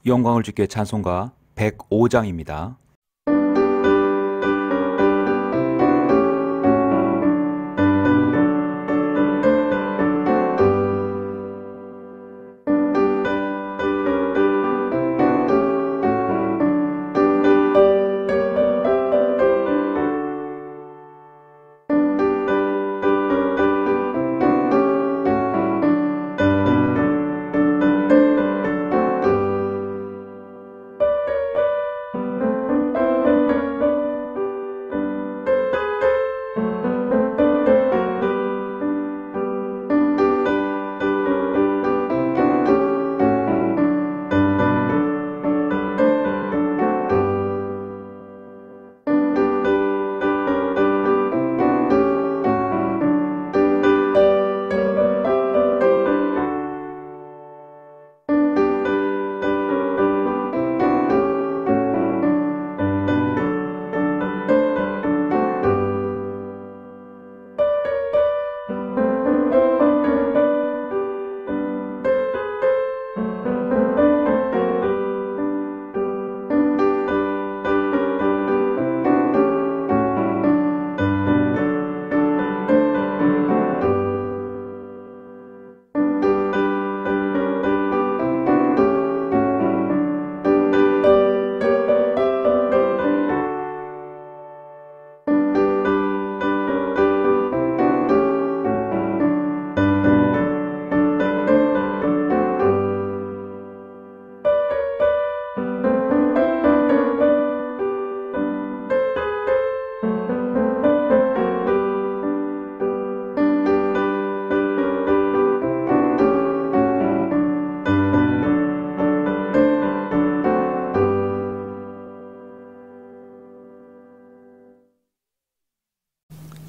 영광을 주께 찬송가 105장입니다.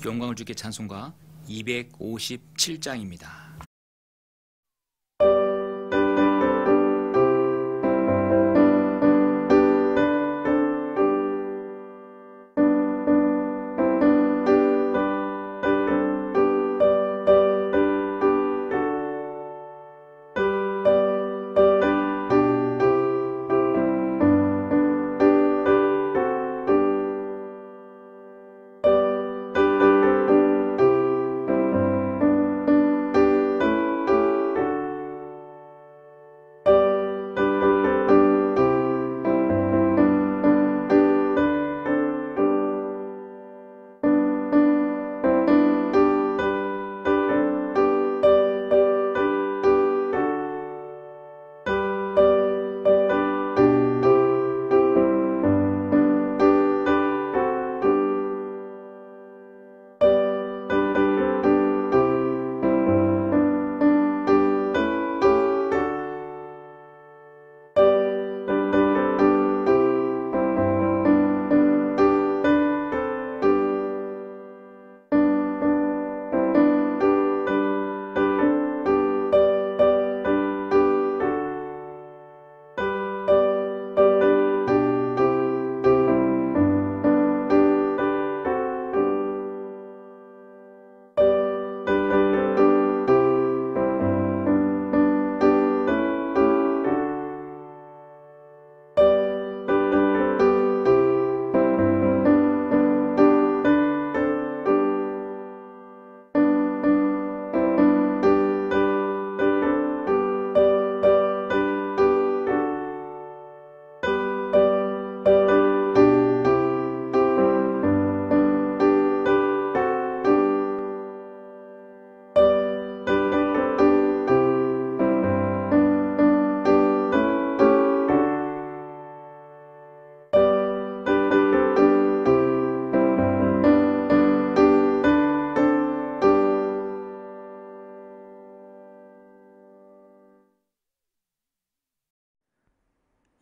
영광을 주께 찬송가 257장입니다.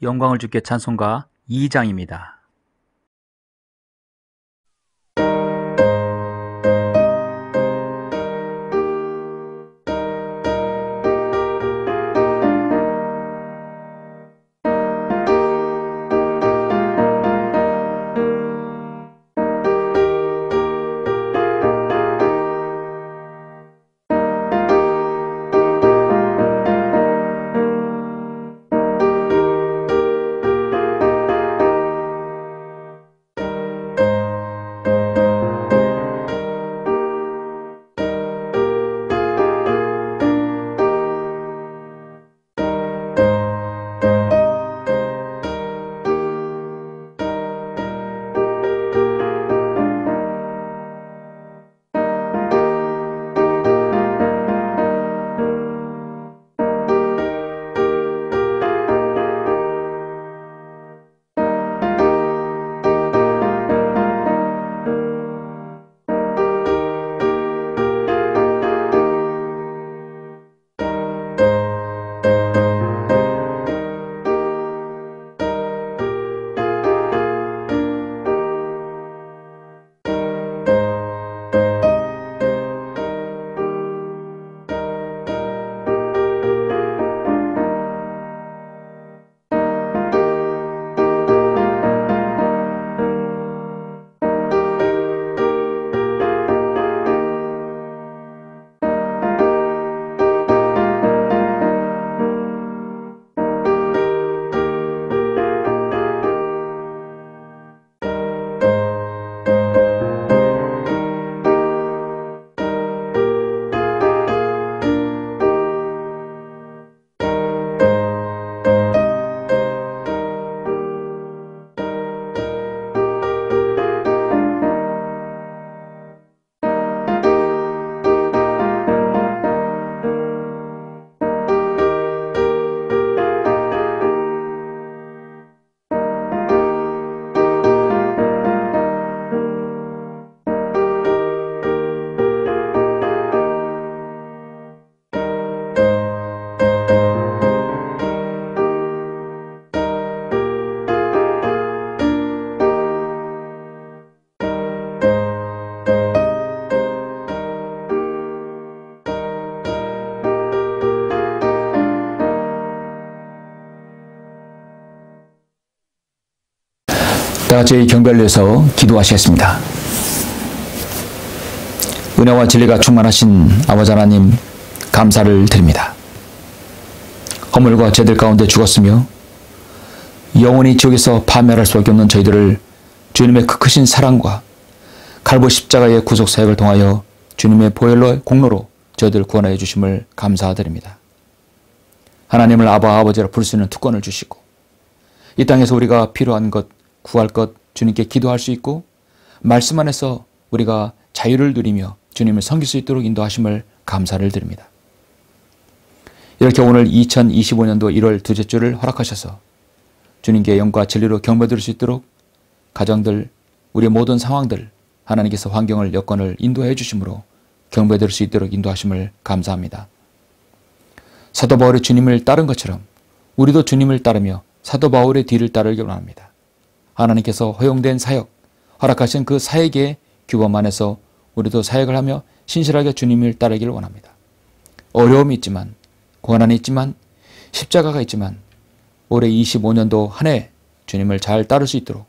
영광을 주께 찬송가 2장입니다. 다 같이 경배를 위해서 기도하시겠습니다. 은혜와 진리가 충만하신 아버지 하나님, 감사를 드립니다. 허물과 죄들 가운데 죽었으며 영원히 지옥에서 파멸할 수밖에 없는 저희들을 주님의 그 크신 사랑과 갈보 십자가의 구속 사역을 통하여 주님의 보혈로 공로로 저희들을 구원하여 주심을 감사드립니다. 하나님을 아버지라 부를 수 있는 특권을 주시고 이 땅에서 우리가 필요한 것, 구할 것 주님께 기도할 수 있고 말씀 안에서 우리가 자유를 누리며 주님을 섬길 수 있도록 인도하심을 감사를 드립니다. 이렇게 오늘 2025년도 1월 둘째 주를 허락하셔서 주님께 영과 진리로 경배드릴 수 있도록 가정들, 우리의 모든 상황들 하나님께서 환경을, 여건을 인도해 주심으로 경배드릴 수 있도록 인도하심을 감사합니다. 사도 바울이 주님을 따른 것처럼 우리도 주님을 따르며 사도 바울의 뒤를 따르길 원합니다. 하나님께서 허용된 사역, 허락하신 그 사역의 규범 안에서 우리도 사역을 하며 신실하게 주님을 따르기를 원합니다. 어려움이 있지만, 고난이 있지만, 십자가가 있지만 올해 25년도 한 해 주님을 잘 따를 수 있도록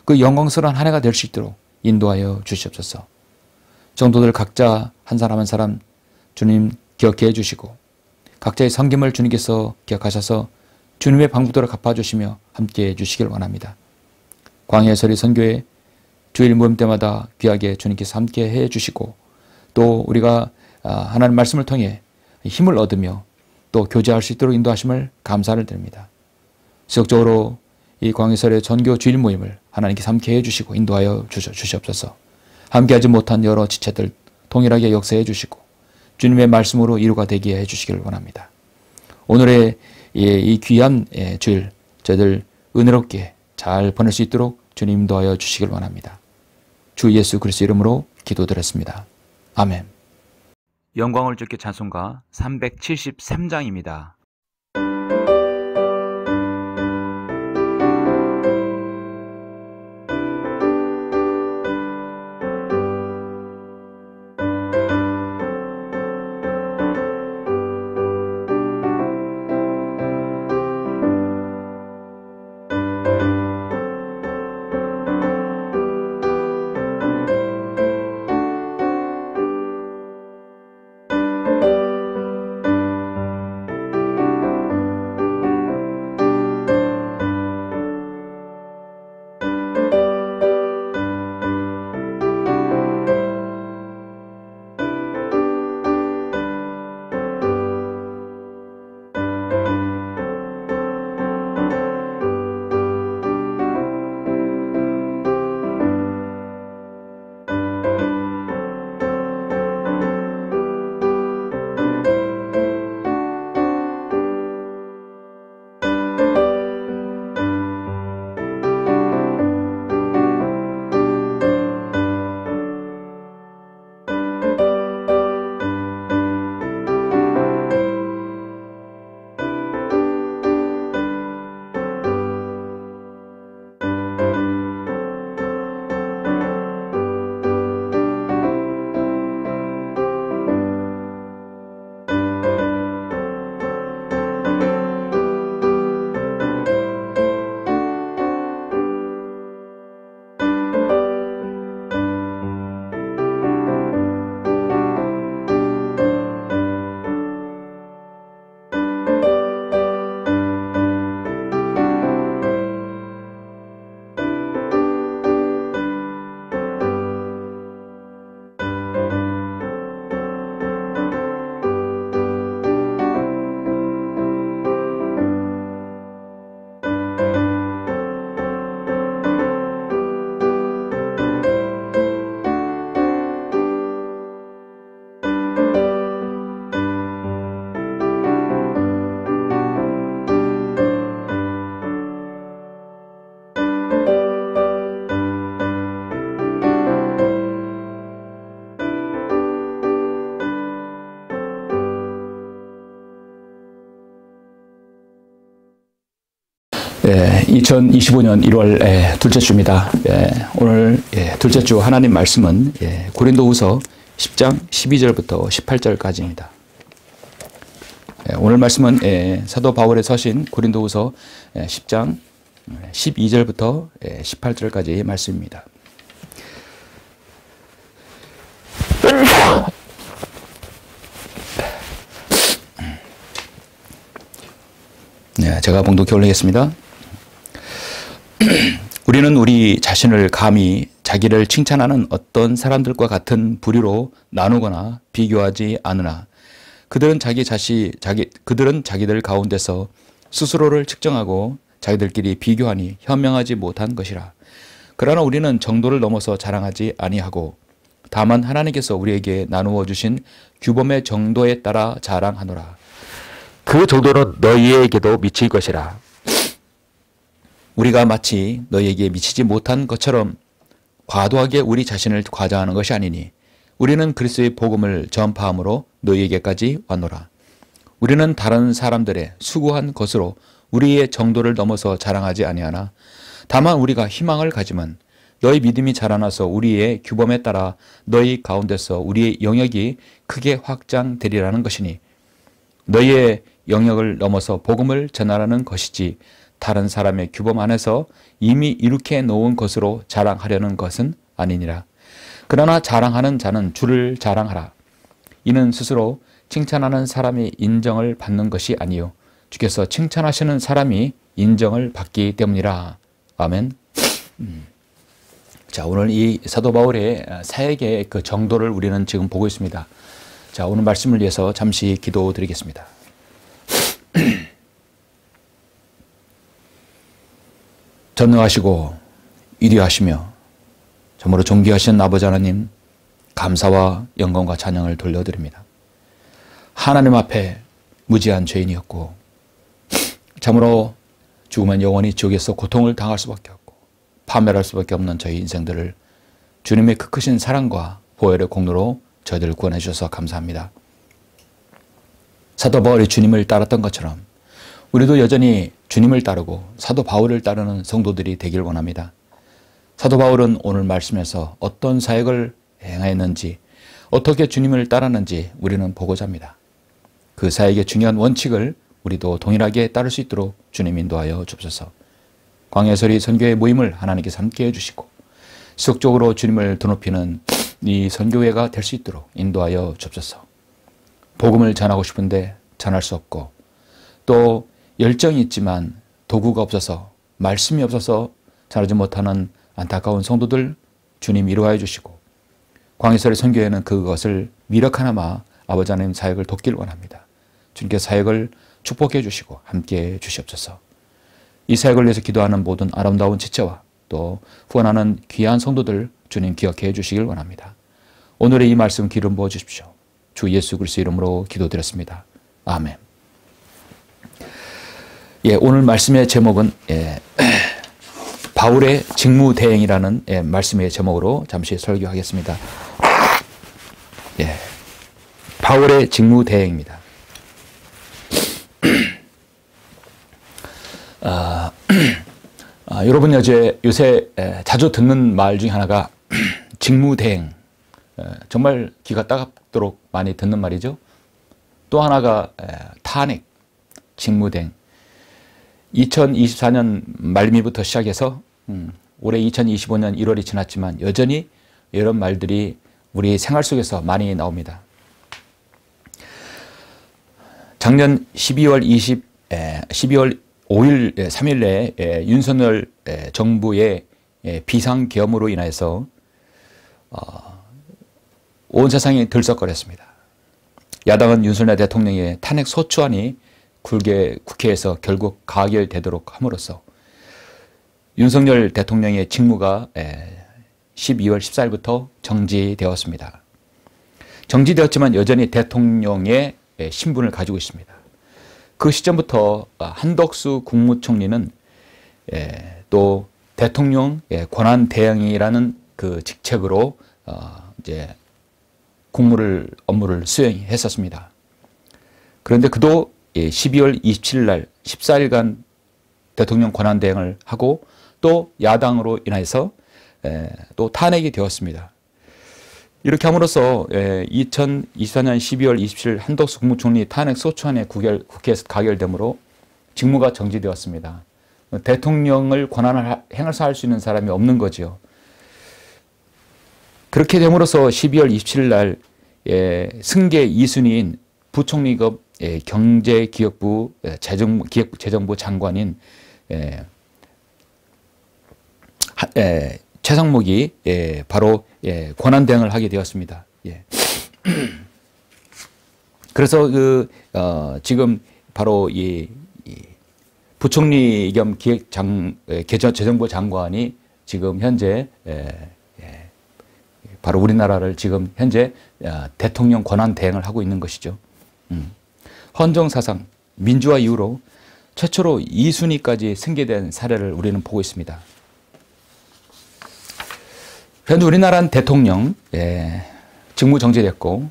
그 영광스러운 한 해가 될 수 있도록 인도하여 주시옵소서. 성도들 각자 한 사람 한 사람 주님 기억해 주시고 각자의 섬김을 주님께서 기억하셔서 주님의 방법대로 갚아주시며 함께해 주시길 원합니다. 광야설이 선교회 주일 모임 때마다 귀하게 주님께서 함께해 주시고 또 우리가 하나님 말씀을 통해 힘을 얻으며 또 교제할 수 있도록 인도하심을 감사를 드립니다. 지속적으로 이 광야설의 전교 주일 모임을 하나님께서 함께해 주시고 인도하여 주시옵소서. 함께하지 못한 여러 지체들 동일하게 역사해 주시고 주님의 말씀으로 이루가 되게 해주시기를 원합니다. 오늘의 이 귀한 주일 저희들 은혜롭게 잘 보낼 수 있도록 주님 인도하여 주시기를 원합니다. 주 예수 그리스도 이름으로 기도드렸습니다. 아멘. 영광을 주께 찬송가 373장입니다. 예, 2025년 1월 둘째 주입니다. 오늘 둘째 주 하나님 말씀은 고린도후서 10장 12절부터 18절까지입니다. 오늘 말씀은 사도 바울의 서신 고린도후서 10장 12절부터 18절까지의 말씀입니다. 네, 제가 봉독해 올리겠습니다. 우리는 우리 자신을 감히 자기를 칭찬하는 어떤 사람들과 같은 부류로 나누거나 비교하지 않으나 그들은 자기들 가운데서 스스로를 측정하고 자기들끼리 비교하니 현명하지 못한 것이라. 그러나 우리는 정도를 넘어서 자랑하지 아니하고 다만 하나님께서 우리에게 나누어 주신 규범의 정도에 따라 자랑하노라. 그 정도는 너희에게도 미칠 것이라. 우리가 마치 너희에게 미치지 못한 것처럼 과도하게 우리 자신을 과장하는 것이 아니니 우리는 그리스도의 복음을 전파함으로 너희에게까지 왔노라. 우리는 다른 사람들의 수고한 것으로 우리의 정도를 넘어서 자랑하지 아니하나 다만 우리가 희망을 가지면 너희 믿음이 자라나서 우리의 규범에 따라 너희 가운데서 우리의 영역이 크게 확장되리라는 것이니 너희의 영역을 넘어서 복음을 전하라는 것이지 다른 사람의 규범 안에서 이미 이룩해 놓은 것으로 자랑하려는 것은 아니니라. 그러나 자랑하는 자는 주를 자랑하라. 이는 스스로 칭찬하는 사람이 인정을 받는 것이 아니요 주께서 칭찬하시는 사람이 인정을 받기 때문이라. 아멘. 자, 오늘 이 사도 바울의 사역의 그 정도를 우리는 지금 보고 있습니다. 자, 오늘 말씀을 위해서 잠시 기도드리겠습니다. 전능하시고 위대하시며 참으로 존귀하신 아버지 하나님, 감사와 영광과 찬양을 돌려드립니다. 하나님 앞에 무지한 죄인이었고 참으로 죽으면 영원히 지옥에서 고통을 당할 수밖에 없고 파멸할 수밖에 없는 저희 인생들을 주님의 그 크신 사랑과 보혈의 공로로 저희들을 구원해 주셔서 감사합니다. 사도 바울이 주님을 따랐던 것처럼 우리도 여전히 주님을 따르고 사도 바울을 따르는 성도들이 되길 원합니다. 사도 바울은 오늘 말씀에서 어떤 사역을 행하였는지 어떻게 주님을 따랐는지 우리는 보고자 합니다. 그 사역의 중요한 원칙을 우리도 동일하게 따를 수 있도록 주님 인도하여 주옵소서. 광야설이 선교회 모임을 하나님께서 함께해 주시고 지속적으로 주님을 드높이는 이 선교회가 될 수 있도록 인도하여 주옵소서. 복음을 전하고 싶은데 전할 수 없고 또 열정이 있지만 도구가 없어서 말씀이 없어서 전하지 못하는 안타까운 성도들 주님 위로하여 주시고 광야설의 선교회는 그것을 미력 하나마 아버지 하나님 사역을 돕길 원합니다. 주님께 사역을 축복해 주시고 함께해 주시옵소서. 이 사역을 위해서 기도하는 모든 아름다운 지체와 또 후원하는 귀한 성도들 주님 기억해 주시길 원합니다. 오늘의 이 말씀 기름 부어 주십시오. 주 예수 그리스도 이름으로 기도드렸습니다. 아멘. 오늘 말씀의 제목은 바울의 직무대행이라는 말씀의 제목으로 잠시 설교하겠습니다. 바울의 직무대행입니다. 여러분 요새 자주 듣는 말 중에 하나가 직무대행, 정말 귀가 따갑도록 많이 듣는 말이죠. 또 하나가 탄핵, 직무대행. 2024년 말미부터 시작해서 올해 2025년 1월이 지났지만 여전히 이런 말들이 우리 생활 속에서 많이 나옵니다. 작년 12월 5일, 3일에 윤석열 정부의 비상계엄으로 인해서 온 세상이 들썩거렸습니다. 야당은 윤석열 대통령의 탄핵 소추안이 국회에서 결국 가결되도록 함으로써 윤석열 대통령의 직무가 12월 14일부터 정지되었습니다. 정지되었지만 여전히 대통령의 신분을 가지고 있습니다. 그 시점부터 한덕수 국무총리는 또 대통령 권한대행이라는 그 직책으로 이제 업무를 수행했었습니다. 그런데 그도 12월 27일 날 14일간 대통령 권한대행을 하고 또 야당으로 인해서 또 탄핵이 되었습니다. 이렇게 함으로써 2024년 12월 27일 한덕수 국무총리 탄핵 소추안이 국회에서 가결되므로 직무가 정지되었습니다. 대통령을 권한을 행사할 수 있는 사람이 없는 거죠. 그렇게 됨으로써 12월 27일 날 승계 2순위인 부총리급 경제기획부 재정부 장관인 최상목이 바로 권한대행을 하게 되었습니다. 그래서 지금 바로 이 부총리 겸 재정부 장관이 지금 현재 바로 우리나라를 지금 현재 대통령 권한 대행을 하고 있는 것이죠. 헌정사상 민주화 이후로 최초로 2순위까지 승계된 사례를 우리는 보고 있습니다. 현재 우리나라는 대통령 직무 정지됐고,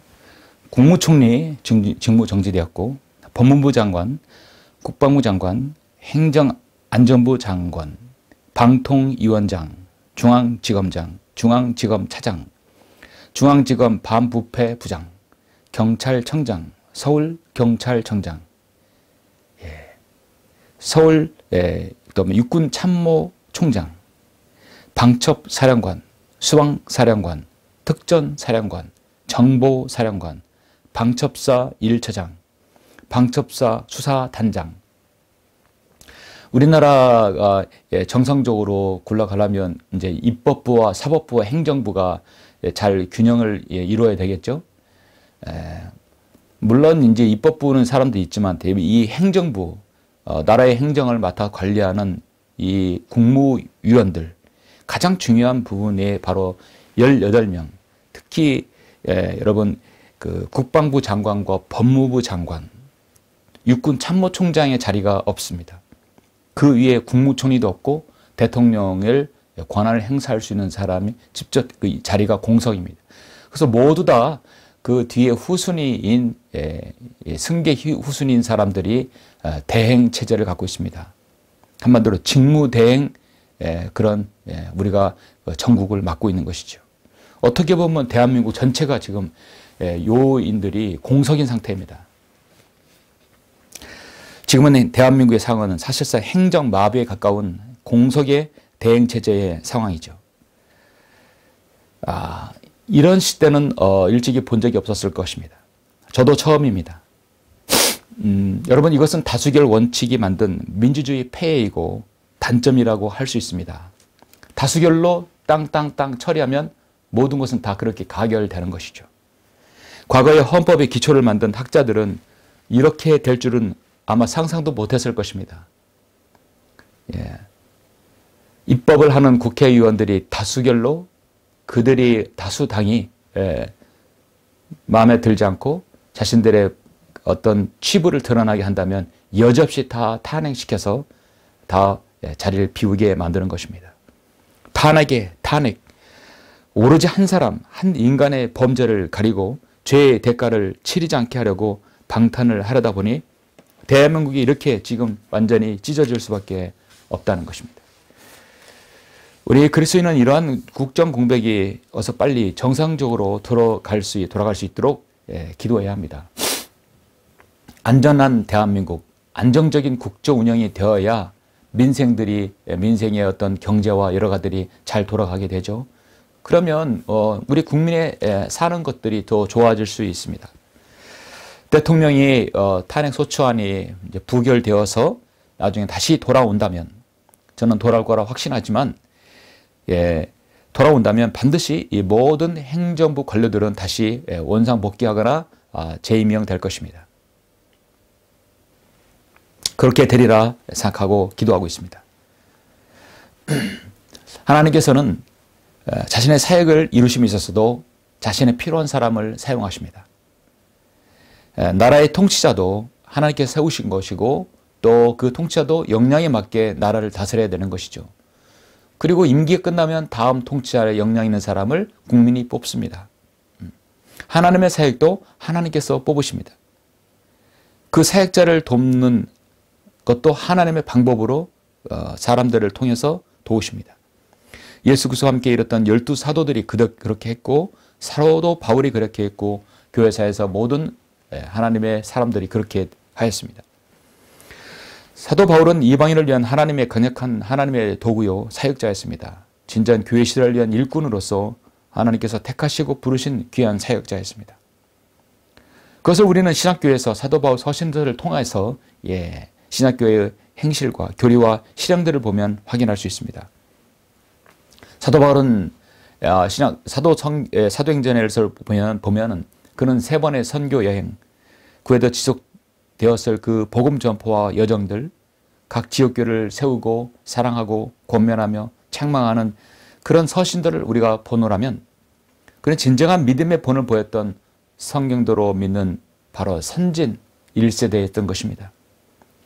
국무총리 직무 정지되었고, 법무부 장관, 국방부 장관, 행정안전부 장관, 방통위원장, 중앙지검장, 중앙지검차장, 중앙지검 반부패 부장, 경찰청장, 서울경찰청장, 서울 그다음에 육군참모총장, 방첩사령관, 수방사령관, 특전사령관, 정보사령관, 방첩사 1처장, 방첩사 수사단장. 우리나라가 정상적으로 굴러가려면 이제 입법부와 사법부와 행정부가 잘 균형을 이루어야 되겠죠. 물론 이제 입법부는 사람도 있지만 이 행정부, 나라의 행정을 맡아 관리하는 이 국무위원들, 가장 중요한 부분이 바로 18명, 특히 여러분 그 국방부 장관과 법무부 장관, 육군 참모총장의 자리가 없습니다. 그 위에 국무총리도 없고 대통령을 권한을 행사할 수 있는 사람이 직접 그 자리가 공석입니다. 그래서 모두 다 그 뒤에 후순위인 승계 후순위인 사람들이 대행 체제를 갖고 있습니다. 한마디로 직무대행 그런 우리가 전국을 맡고 있는 것이죠. 어떻게 보면 대한민국 전체가 지금 요인들이 공석인 상태입니다. 지금은 대한민국의 상황은 사실상 행정 마비에 가까운 공석의 대행 체제의 상황이죠. 이런 시대는 일찍이 본 적이 없었을 것입니다. 저도 처음입니다. 여러분, 이것은 다수결 원칙이 만든 민주주의 폐해이고 단점이라고 할 수 있습니다. 다수결로 땅땅땅 처리하면 모든 것은 다 그렇게 가결되는 것이죠. 과거의 헌법의 기초를 만든 학자들은 이렇게 될 줄은 아마 상상도 못했을 것입니다. 입법을 하는 국회의원들이 다수결로 그들이 다수당이 마음에 들지 않고 자신들의 어떤 치부를 드러나게 한다면 여지없이 다 탄핵시켜서 다 자리를 비우게 만드는 것입니다. 탄핵. 오로지 한 사람, 한 인간의 범죄를 가리고 죄의 대가를 치르지 않게 하려고 방탄을 하려다 보니 대한민국이 이렇게 지금 완전히 찢어질 수밖에 없다는 것입니다. 우리 그리스도인은 이러한 국정 공백이 어서 빨리 정상적으로 돌아갈 수 있도록 기도해야 합니다. 안전한 대한민국, 안정적인 국정 운영이 되어야 민생의 어떤 경제와 여러 가지들이 잘 돌아가게 되죠. 그러면 우리 국민의 사는 것들이 더 좋아질 수 있습니다. 대통령이 탄핵 소추안이 이제 부결되어서 나중에 다시 돌아온다면, 저는 돌아올 거라 확신하지만 돌아온다면 반드시 이 모든 행정부 관료들은 다시 원상복귀하거나 재임명될 것입니다. 그렇게 되리라 생각하고 기도하고 있습니다. 하나님께서는 자신의 사역을 이루심에 있어서도 자신의 필요한 사람을 사용하십니다. 나라의 통치자도 하나님께서 세우신 것이고 또 그 통치자도 역량에 맞게 나라를 다스려야 되는 것이죠. 그리고 임기가 끝나면 다음 통치자의 역량 있는 사람을 국민이 뽑습니다. 하나님의 사역도 하나님께서 뽑으십니다. 그 사역자를 돕는 것도 하나님의 방법으로 사람들을 통해서 도우십니다. 예수 그리스도와 함께 일었던 12사도들이 그렇게 했고, 사도 바울이 그렇게 했고, 교회사에서 모든 하나님의 사람들이 그렇게 하였습니다. 사도 바울은 이방인을 위한 하나님의 강력한 하나님의 도구요 사역자였습니다. 진전 교회 시대를 위한 일꾼으로서 하나님께서 택하시고 부르신 귀한 사역자였습니다. 그것을 우리는 신약교회에서 사도 바울 서신들을 통해서 신약교회의 행실과 교리와 실행들을 보면 확인할 수 있습니다. 사도 바울은 사도행전에서 보면 그는 3번의 선교 여행, 그에도 지속되었을 그 복음 전포와 여정들, 각 지역교를 세우고 사랑하고 권면하며 책망하는 그런 서신들을 우리가 보노라면 그는 진정한 믿음의 본을 보였던 성경도로 믿는 바로 선진 1세대였던 것입니다.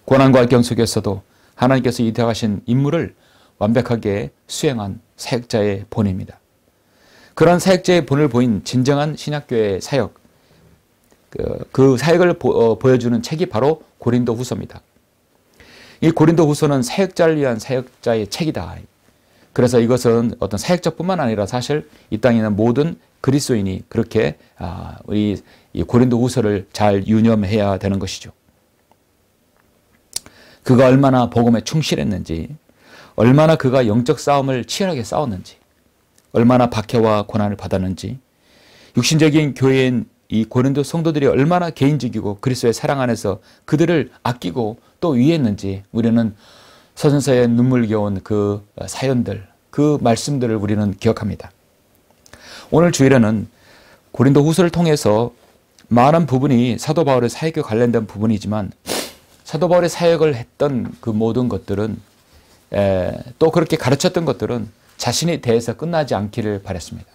고난과 경 속에서도 하나님께서 이택하신 임무를 완벽하게 수행한 사역자의 본입니다. 그런 사역자의 본을 보인 진정한 신약교회의 사역, 그 사역을 보여주는 책이 바로 고린도 후서입니다. 이 고린도 후서는 사역자를 위한 사역자의 책이다. 그래서 이것은 어떤 사역자뿐만 아니라 사실 이 땅에 있는 모든 그리스도인이 그렇게 우리 이 고린도 후서를 잘 유념해야 되는 것이죠. 그가 얼마나 복음에 충실했는지, 얼마나 그가 영적 싸움을 치열하게 싸웠는지, 얼마나 박해와 고난을 받았는지, 육신적인 교회인 이 고린도 성도들이 얼마나 개인적이고 그리스도의 사랑 안에서 그들을 아끼고 또 위했는지 우리는 서신서에 눈물겨운 그 사연들, 그 말씀들을 우리는 기억합니다. 오늘 주일에는 고린도 후서를 통해서 많은 부분이 사도 바울의 사역에 관련된 부분이지만 사도 바울의 사역을 했던 그 모든 것들은 또 그렇게 가르쳤던 것들은 자신이 대해서 끝나지 않기를 바랬습니다.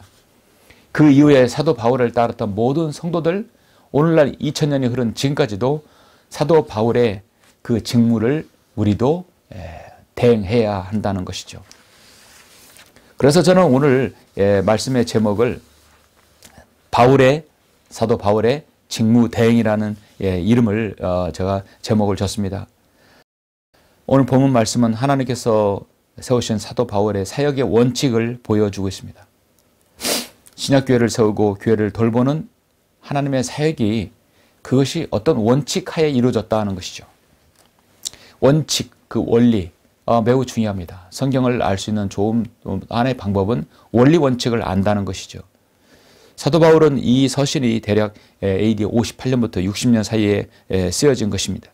그 이후에 사도 바울을 따랐던 모든 성도들, 오늘날 2000년이 흐른 지금까지도 사도 바울의 그 직무를 우리도 대행해야 한다는 것이죠. 그래서 저는 오늘 말씀의 제목을 사도 바울의 직무 대행이라는 이름을 제가 제목을 줬습니다. 오늘 본문 말씀은 하나님께서 세우신 사도 바울의 사역의 원칙을 보여주고 있습니다. 신약교회를 세우고 교회를 돌보는 하나님의 사역이 그것이 어떤 원칙 하에 이루어졌다는 것이죠. 원칙, 그 원리 매우 중요합니다. 성경을 알 수 있는 좋은 하나의 방법은 원리 원칙을 안다는 것이죠. 사도 바울은 이 서신이 대략 AD 58년부터 60년 사이에 쓰여진 것입니다.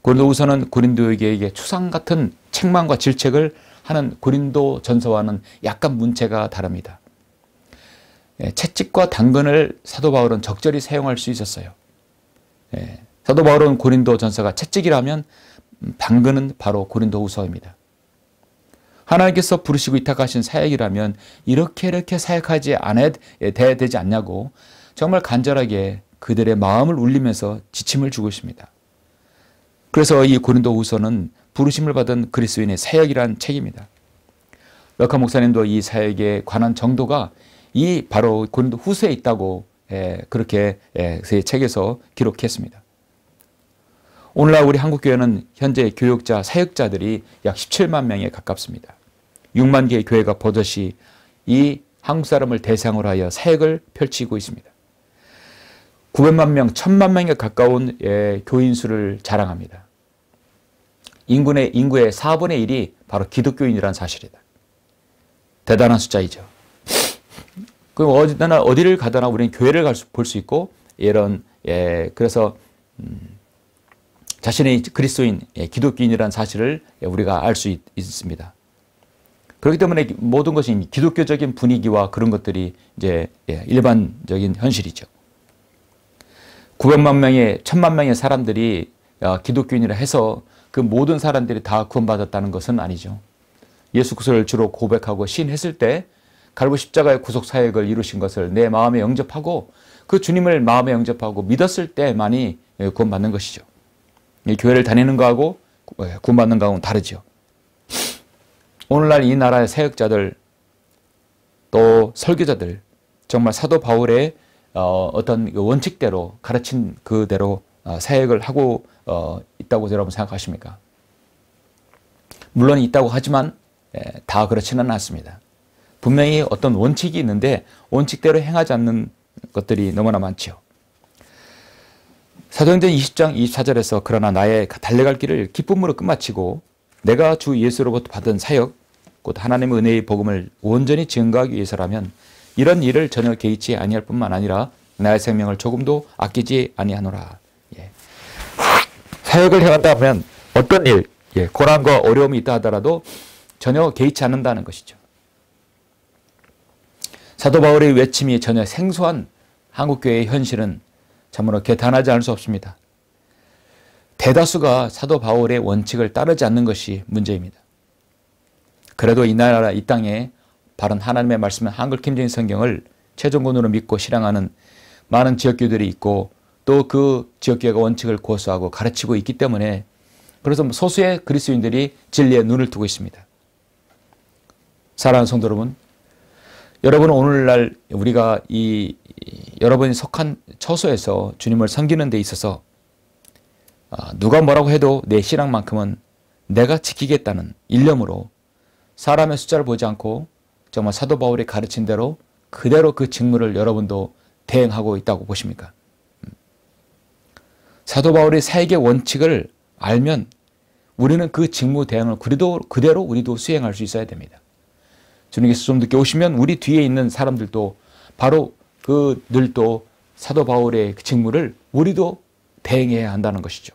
고린도후서는 고린도에게 추상 같은 책망과 질책을 하는 고린도 전서와는 약간 문체가 다릅니다. 채찍과 당근을 사도 바울은 적절히 사용할 수 있었어요. 사도 바울은 고린도 전서가 채찍이라면 당근은 바로 고린도 후서입니다. 하나님께서 부르시고 위탁하신 사역이라면 이렇게 사역하지 않아야 되지 않냐고 정말 간절하게 그들의 마음을 울리면서 지침을 주고 있습니다. 그래서 이 고린도 후서는 부르심을 받은 그리스도인의 사역이란 책입니다. 럭카 목사님도 이 사역에 관한 정도가 이 바로 고린도 후서에 있다고 그렇게 그 책에서 기록했습니다. 오늘날 우리 한국교회는 현재 교역자, 사역자들이 약 17만 명에 가깝습니다. 6만 개의 교회가 버젓이 이 한국 사람을 대상으로 하여 사역을 펼치고 있습니다. 900만 명, 1000만 명에 가까운 교인 수를 자랑합니다. 인구의 4분의 1이 바로 기독교인이라는 사실이다. 대단한 숫자이죠. 그럼 어디를 가더나 우리는 교회를 볼 수 있고 그래서 자신의 그리스도인, 기독교인이라는 사실을 우리가 알 수 있습니다. 그렇기 때문에 모든 것이 기독교적인 분위기와 그런 것들이 이제 일반적인 현실이죠. 900만 명의 1000만 명의 사람들이 기독교인이라 해서 그 모든 사람들이 다 구원받았다는 것은 아니죠. 예수 그리스도를 주로 고백하고 시인했을 때 갈고 십자가의 구속 사역을 이루신 것을 내 마음에 영접하고 그 주님을 마음에 영접하고 믿었을 때만이 구원받는 것이죠. 교회를 다니는 거하고 구원받는 거하고는 다르죠. 오늘날 이 나라의 사역자들 또 설교자들 정말 사도 바울의 어떤 원칙대로 가르친 그대로 사역을 하고 있다고 여러분 생각하십니까? 물론 있다고 하지만 다 그렇지는 않습니다. 분명히 어떤 원칙이 있는데 원칙대로 행하지 않는 것들이 너무나 많죠. 사도행전 20장 24절에서 그러나 나의 달려갈 길을 기쁨으로 끝마치고 내가 주 예수로부터 받은 사역 곧 하나님의 은혜의 복음을 온전히 증거하기 위해서라면 이런 일을 전혀 개의치 아니할 뿐만 아니라 나의 생명을 조금도 아끼지 아니하노라. 예. 사역을 해간다 하면 어떤 일, 고난과 어려움이 있다 하더라도 전혀 개의치 않는다는 것이죠. 사도 바울의 외침이 전혀 생소한 한국교회의 현실은 참으로 개탄하지 않을 수 없습니다. 대다수가 사도 바울의 원칙을 따르지 않는 것이 문제입니다. 그래도 이 나라 이 땅에 바른 하나님의 말씀은 한글 김정일 성경을 최종권으로 믿고 실행하는 많은 지역교회들이 있고 또 그 지역교회가 원칙을 고수하고 가르치고 있기 때문에 그래서 소수의 그리스도인들이 진리에 눈을 뜨고 있습니다. 사랑하는 성도 여러분, 여러분은 오늘날 우리가 여러분이 속한 처소에서 주님을 섬기는 데 있어서 누가 뭐라고 해도 내 신앙만큼은 내가 지키겠다는 일념으로 사람의 숫자를 보지 않고 정말 사도 바울이 가르친 대로 그대로 그 직무를 여러분도 대행하고 있다고 보십니까? 사도 바울의 사역의 원칙을 알면 우리는 그 직무 대행을 그대로 우리도 수행할 수 있어야 됩니다. 주님께서 좀 늦게 오시면 우리 뒤에 있는 사람들도 바로 그들도 사도 바울의 직무를 우리도 대행해야 한다는 것이죠.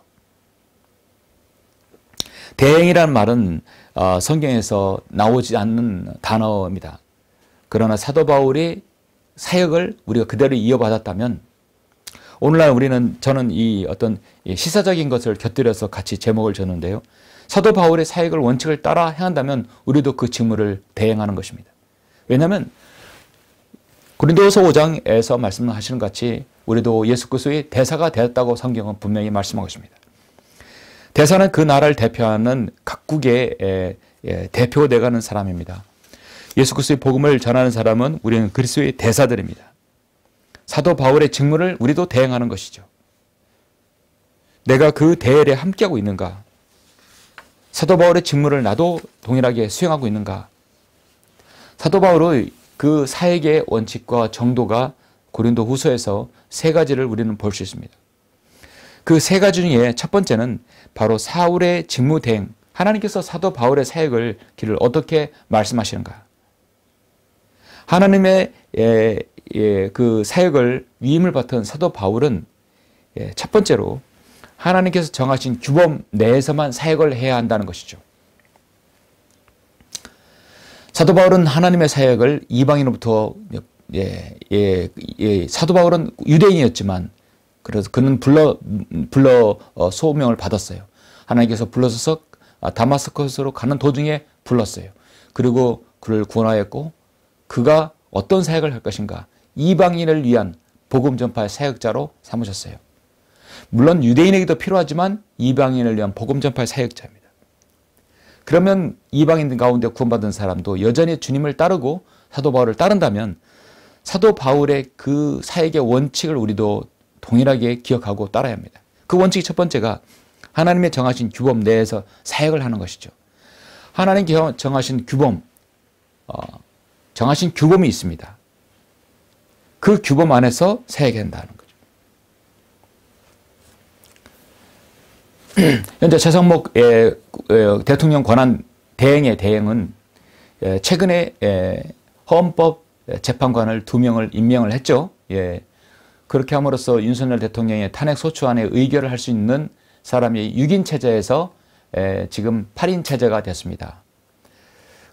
대행이라는 말은 성경에서 나오지 않는 단어입니다. 그러나 사도 바울의 사역을 우리가 그대로 이어받았다면 오늘날 저는 이 어떤 시사적인 것을 곁들여서 같이 제목을 줬는데요. 사도 바울의 사역을 원칙을 따라 행한다면 우리도 그 직무를 대행하는 것입니다. 왜냐하면 고린도후서 5장에서 말씀하시는 것 같이 우리도 예수 그리스도의 대사가 되었다고 성경은 분명히 말씀하고 있습니다. 대사는 그 나라를 대표하는 각국의 대표되어가는 사람입니다. 예수 그리스도의 복음을 전하는 사람은 우리는 그리스도의 대사들입니다. 사도 바울의 직무를 우리도 대행하는 것이죠. 내가 그 대열에 함께하고 있는가? 사도 바울의 직무를 나도 동일하게 수행하고 있는가? 사도 바울의 그 사역의 원칙과 정도가 고린도 후서에서 세 가지를 우리는 볼 수 있습니다. 그 세 가지 중에 첫 번째는 바로 사울의 직무 대행, 하나님께서 사도 바울의 사역을 길을 어떻게 말씀하시는가? 하나님의 그 사역을 위임을 받은 사도 바울은 첫 번째로 하나님께서 정하신 규범 내에서만 사역을 해야 한다는 것이죠. 사도 바울은 하나님의 사역을 이방인으로부터 사도 바울은 유대인이었지만 그래서 그는 불러 소명을 받았어요. 하나님께서 불러서 다마스커스로 가는 도중에 불렀어요. 그리고 그를 구원하였고 그가 어떤 사역을 할 것인가? 이방인을 위한 복음 전파의 사역자로 삼으셨어요. 물론 유대인에게도 필요하지만 이방인을 위한 복음 전파의 사역자입니다. 그러면 이방인 가운데 구원받은 사람도 여전히 주님을 따르고 사도 바울을 따른다면 사도 바울의 그 사역의 원칙을 우리도 동일하게 기억하고 따라야 합니다. 그 원칙이 첫 번째가 하나님의 정하신 규범 내에서 사역을 하는 것이죠. 하나님께 정하신 규범이 있습니다. 그 규범 안에서 사역해야 한다는 거죠. 현재 최상목 대통령 권한 대행의 대행은 최근에 헌법재판관을 2명을 임명을 했죠. 그렇게 함으로써 윤석열 대통령의 탄핵 소추안에 의결을 할 수 있는 사람이 6인 체제에서 지금 8인 체제가 됐습니다.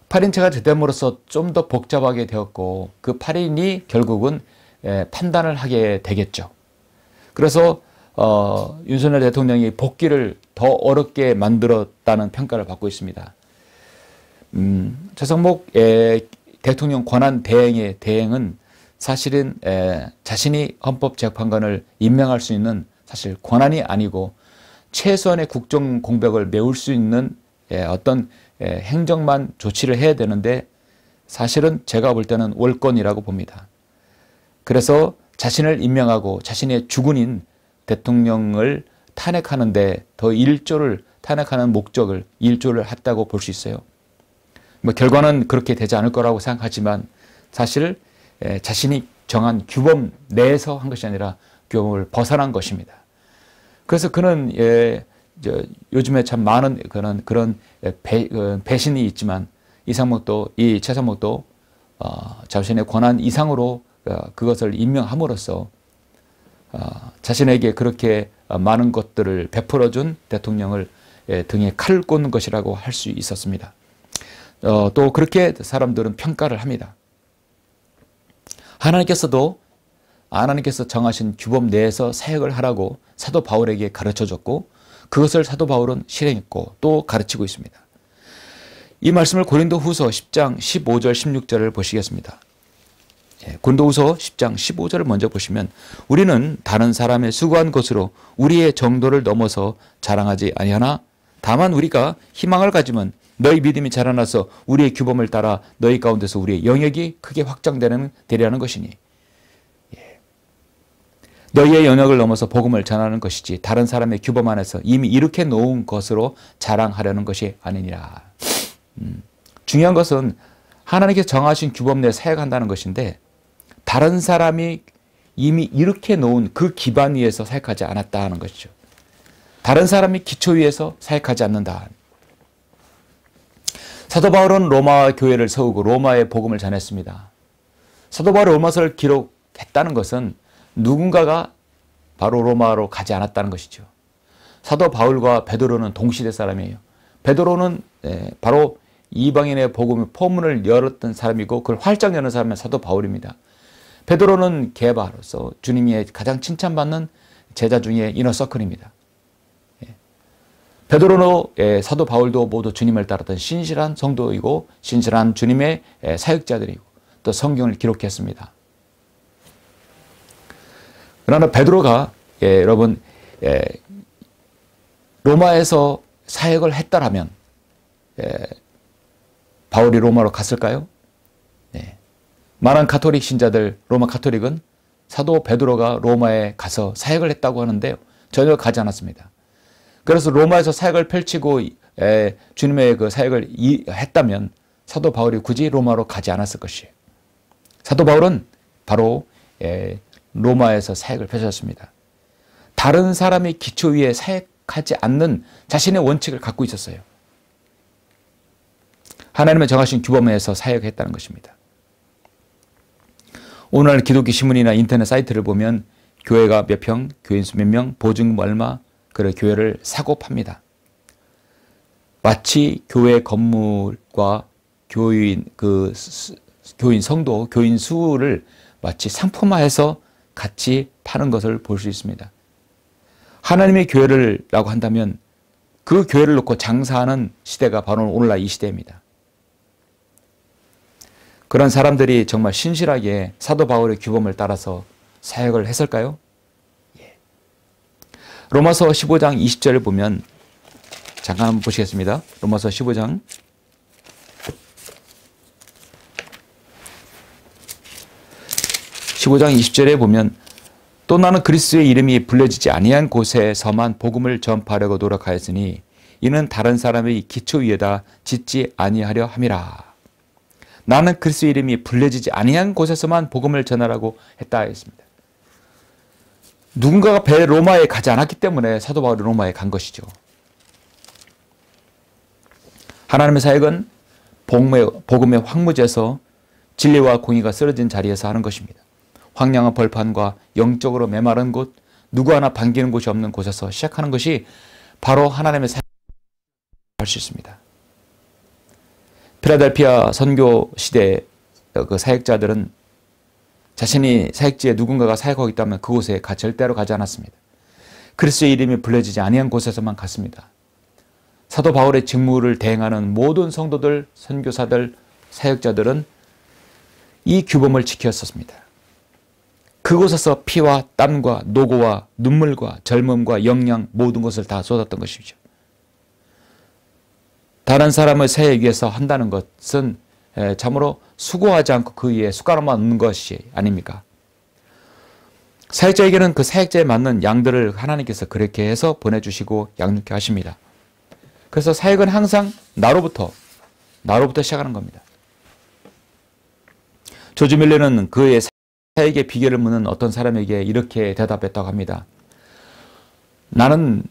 8인체가 됨으로써 좀 더 복잡하게 되었고 그 8인이 결국은 판단을 하게 되겠죠. 그래서 윤석열 대통령이 복귀를 더 어렵게 만들었다는 평가를 받고 있습니다. 최상목 대통령 권한 대행의 대행은 사실은 자신이 헌법재판관을 임명할 수 있는 사실 권한이 아니고 최소한의 국정 공백을 메울 수 있는 어떤 행정만 조치를 해야 되는데 사실은 제가 볼 때는 월권이라고 봅니다. 그래서 자신을 임명하고 자신의 주군인 대통령을 탄핵하는데 더 탄핵하는 목적을 일조를 했다고 볼 수 있어요. 결과는 그렇게 되지 않을 거라고 생각하지만 사실 자신이 정한 규범 내에서 한 것이 아니라 규범을 벗어난 것입니다. 그래서 그는 요즘에 참 많은 그런 배신이 있지만 이 최상목도 자신의 권한 이상으로 그것을 임명함으로써 자신에게 그렇게 많은 것들을 베풀어준 대통령을 등에 칼을 꽂는 것이라고 할 수 있었습니다. 또 그렇게 사람들은 평가를 합니다. 하나님께서 정하신 규범 내에서 사역을 하라고 사도 바울에게 가르쳐줬고 그것을 사도 바울은 실행했고 또 가르치고 있습니다. 이 말씀을 고린도후서 10장 15절 16절을 보시겠습니다. 고린도후서 10장 15절을 먼저 보시면 우리는 다른 사람의 수고한 것으로 우리의 정도를 넘어서 자랑하지 아니하나 다만 우리가 희망을 가지면 너희 믿음이 자라나서 우리의 규범을 따라 너희 가운데서 우리의 영역이 크게 확장되려는 것이니 너희의 영역을 넘어서 복음을 전하는 것이지 다른 사람의 규범 안에서 이미 이렇게 놓은 것으로 자랑하려는 것이 아니니라. 중요한 것은 하나님께서 정하신 규범 내에 사역한다는 것인데 다른 사람이 이미 이렇게 놓은 그 기반 위에서 사역하지 않았다 하는 것이죠. 다른 사람이 기초 위에서 사역하지 않는다. 사도 바울은 로마 교회를 세우고 로마의 복음을 전했습니다. 사도 바울의 로마서를 기록했다는 것은 누군가가 바로 로마로 가지 않았다는 것이죠. 사도 바울과 베드로는 동시대 사람이에요. 베드로는 바로 이방인의 복음의 포문을 열었던 사람이고 그걸 활짝 여는 사람은 사도 바울입니다. 베드로는 개바로서 주님이 가장 칭찬받는 제자 중에 이너서클입니다. 베드로도 사도 바울도 모두 주님을 따랐던 신실한 성도이고 신실한 주님의 사역자들이고 또 성경을 기록했습니다. 그러나 베드로가 여러분 로마에서 사역을 했다라면 바울이 로마로 갔을까요? 많은 가톨릭 신자들 로마 가톨릭은 사도 베드로가 로마에 가서 사역을 했다고 하는데요. 전혀 가지 않았습니다. 그래서 로마에서 사역을 펼치고 주님의 그 사역을 했다면 사도 바울이 굳이 로마로 가지 않았을 것이에요. 사도 바울은 바로 로마에서 사역을 펼쳤습니다. 다른 사람의 기초 위에 사역하지 않는 자신의 원칙을 갖고 있었어요. 하나님의 정하신 규범에서 사역했다는 것입니다. 오늘 기독교 신문이나 인터넷 사이트를 보면 교회가 몇 평, 교인 수 몇 명, 보증금 얼마, 그래 교회를 사고 팝니다. 마치 교회 건물과 교인 성도, 교인 수를 마치 상품화해서 같이 파는 것을 볼 수 있습니다. 하나님의 교회를라고 한다면 그 교회를 놓고 장사하는 시대가 바로 오늘날 이 시대입니다. 그런 사람들이 정말 신실하게 사도 바울의 규범을 따라서 사역을 했을까요? 로마서 15장 20절을 보면 잠깐 한번 보시겠습니다. 로마서 15장 20절에 보면 또 나는 그리스도의 이름이 불려지지 아니한 곳에서만 복음을 전파하려고 노력하였으니 이는 다른 사람의 기초 위에다 짓지 아니하려 함이라. 나는 그리스도의 이름이 불려지지 아니한 곳에서만 복음을 전하라고 했다 했습니다. 누군가가 로마에 가지 않았기 때문에 사도 바울이 로마에 간 것이죠. 하나님의 사역은 복음의 황무지에서 진리와 공의가 쓰러진 자리에서 하는 것입니다. 황량한 벌판과 영적으로 메마른 곳, 누구 하나 반기는 곳이 없는 곳에서 시작하는 것이 바로 하나님의 사역을 할 수 있습니다. 필라델피아 선교 시대 그 사역자들은 자신이 사역지에 누군가가 사역하고 있다면 그곳에 절대로 가지 않았습니다. 그리스도의 이름이 불려지지 아니한 곳에서만 갔습니다. 사도 바울의 직무를 대행하는 모든 성도들, 선교사들, 사역자들은 이 규범을 지켰었습니다. 그곳에서 피와 땀과 노고와 눈물과 젊음과 영양 모든 것을 다 쏟았던 것이죠. 다른 사람의 사역 위해서 한다는 것은 참으로 수고하지 않고 그 위에 숟가락만 얹는 것이 아닙니까? 사역자에게는 그 사역자에 맞는 양들을 하나님께서 그렇게 해서 보내주시고 양육케 하십니다. 그래서 사역은 항상 나로부터 시작하는 겁니다. 조지 밀러는 그의 사역의 비결을 묻는 어떤 사람에게 이렇게 대답했다고 합니다. 나는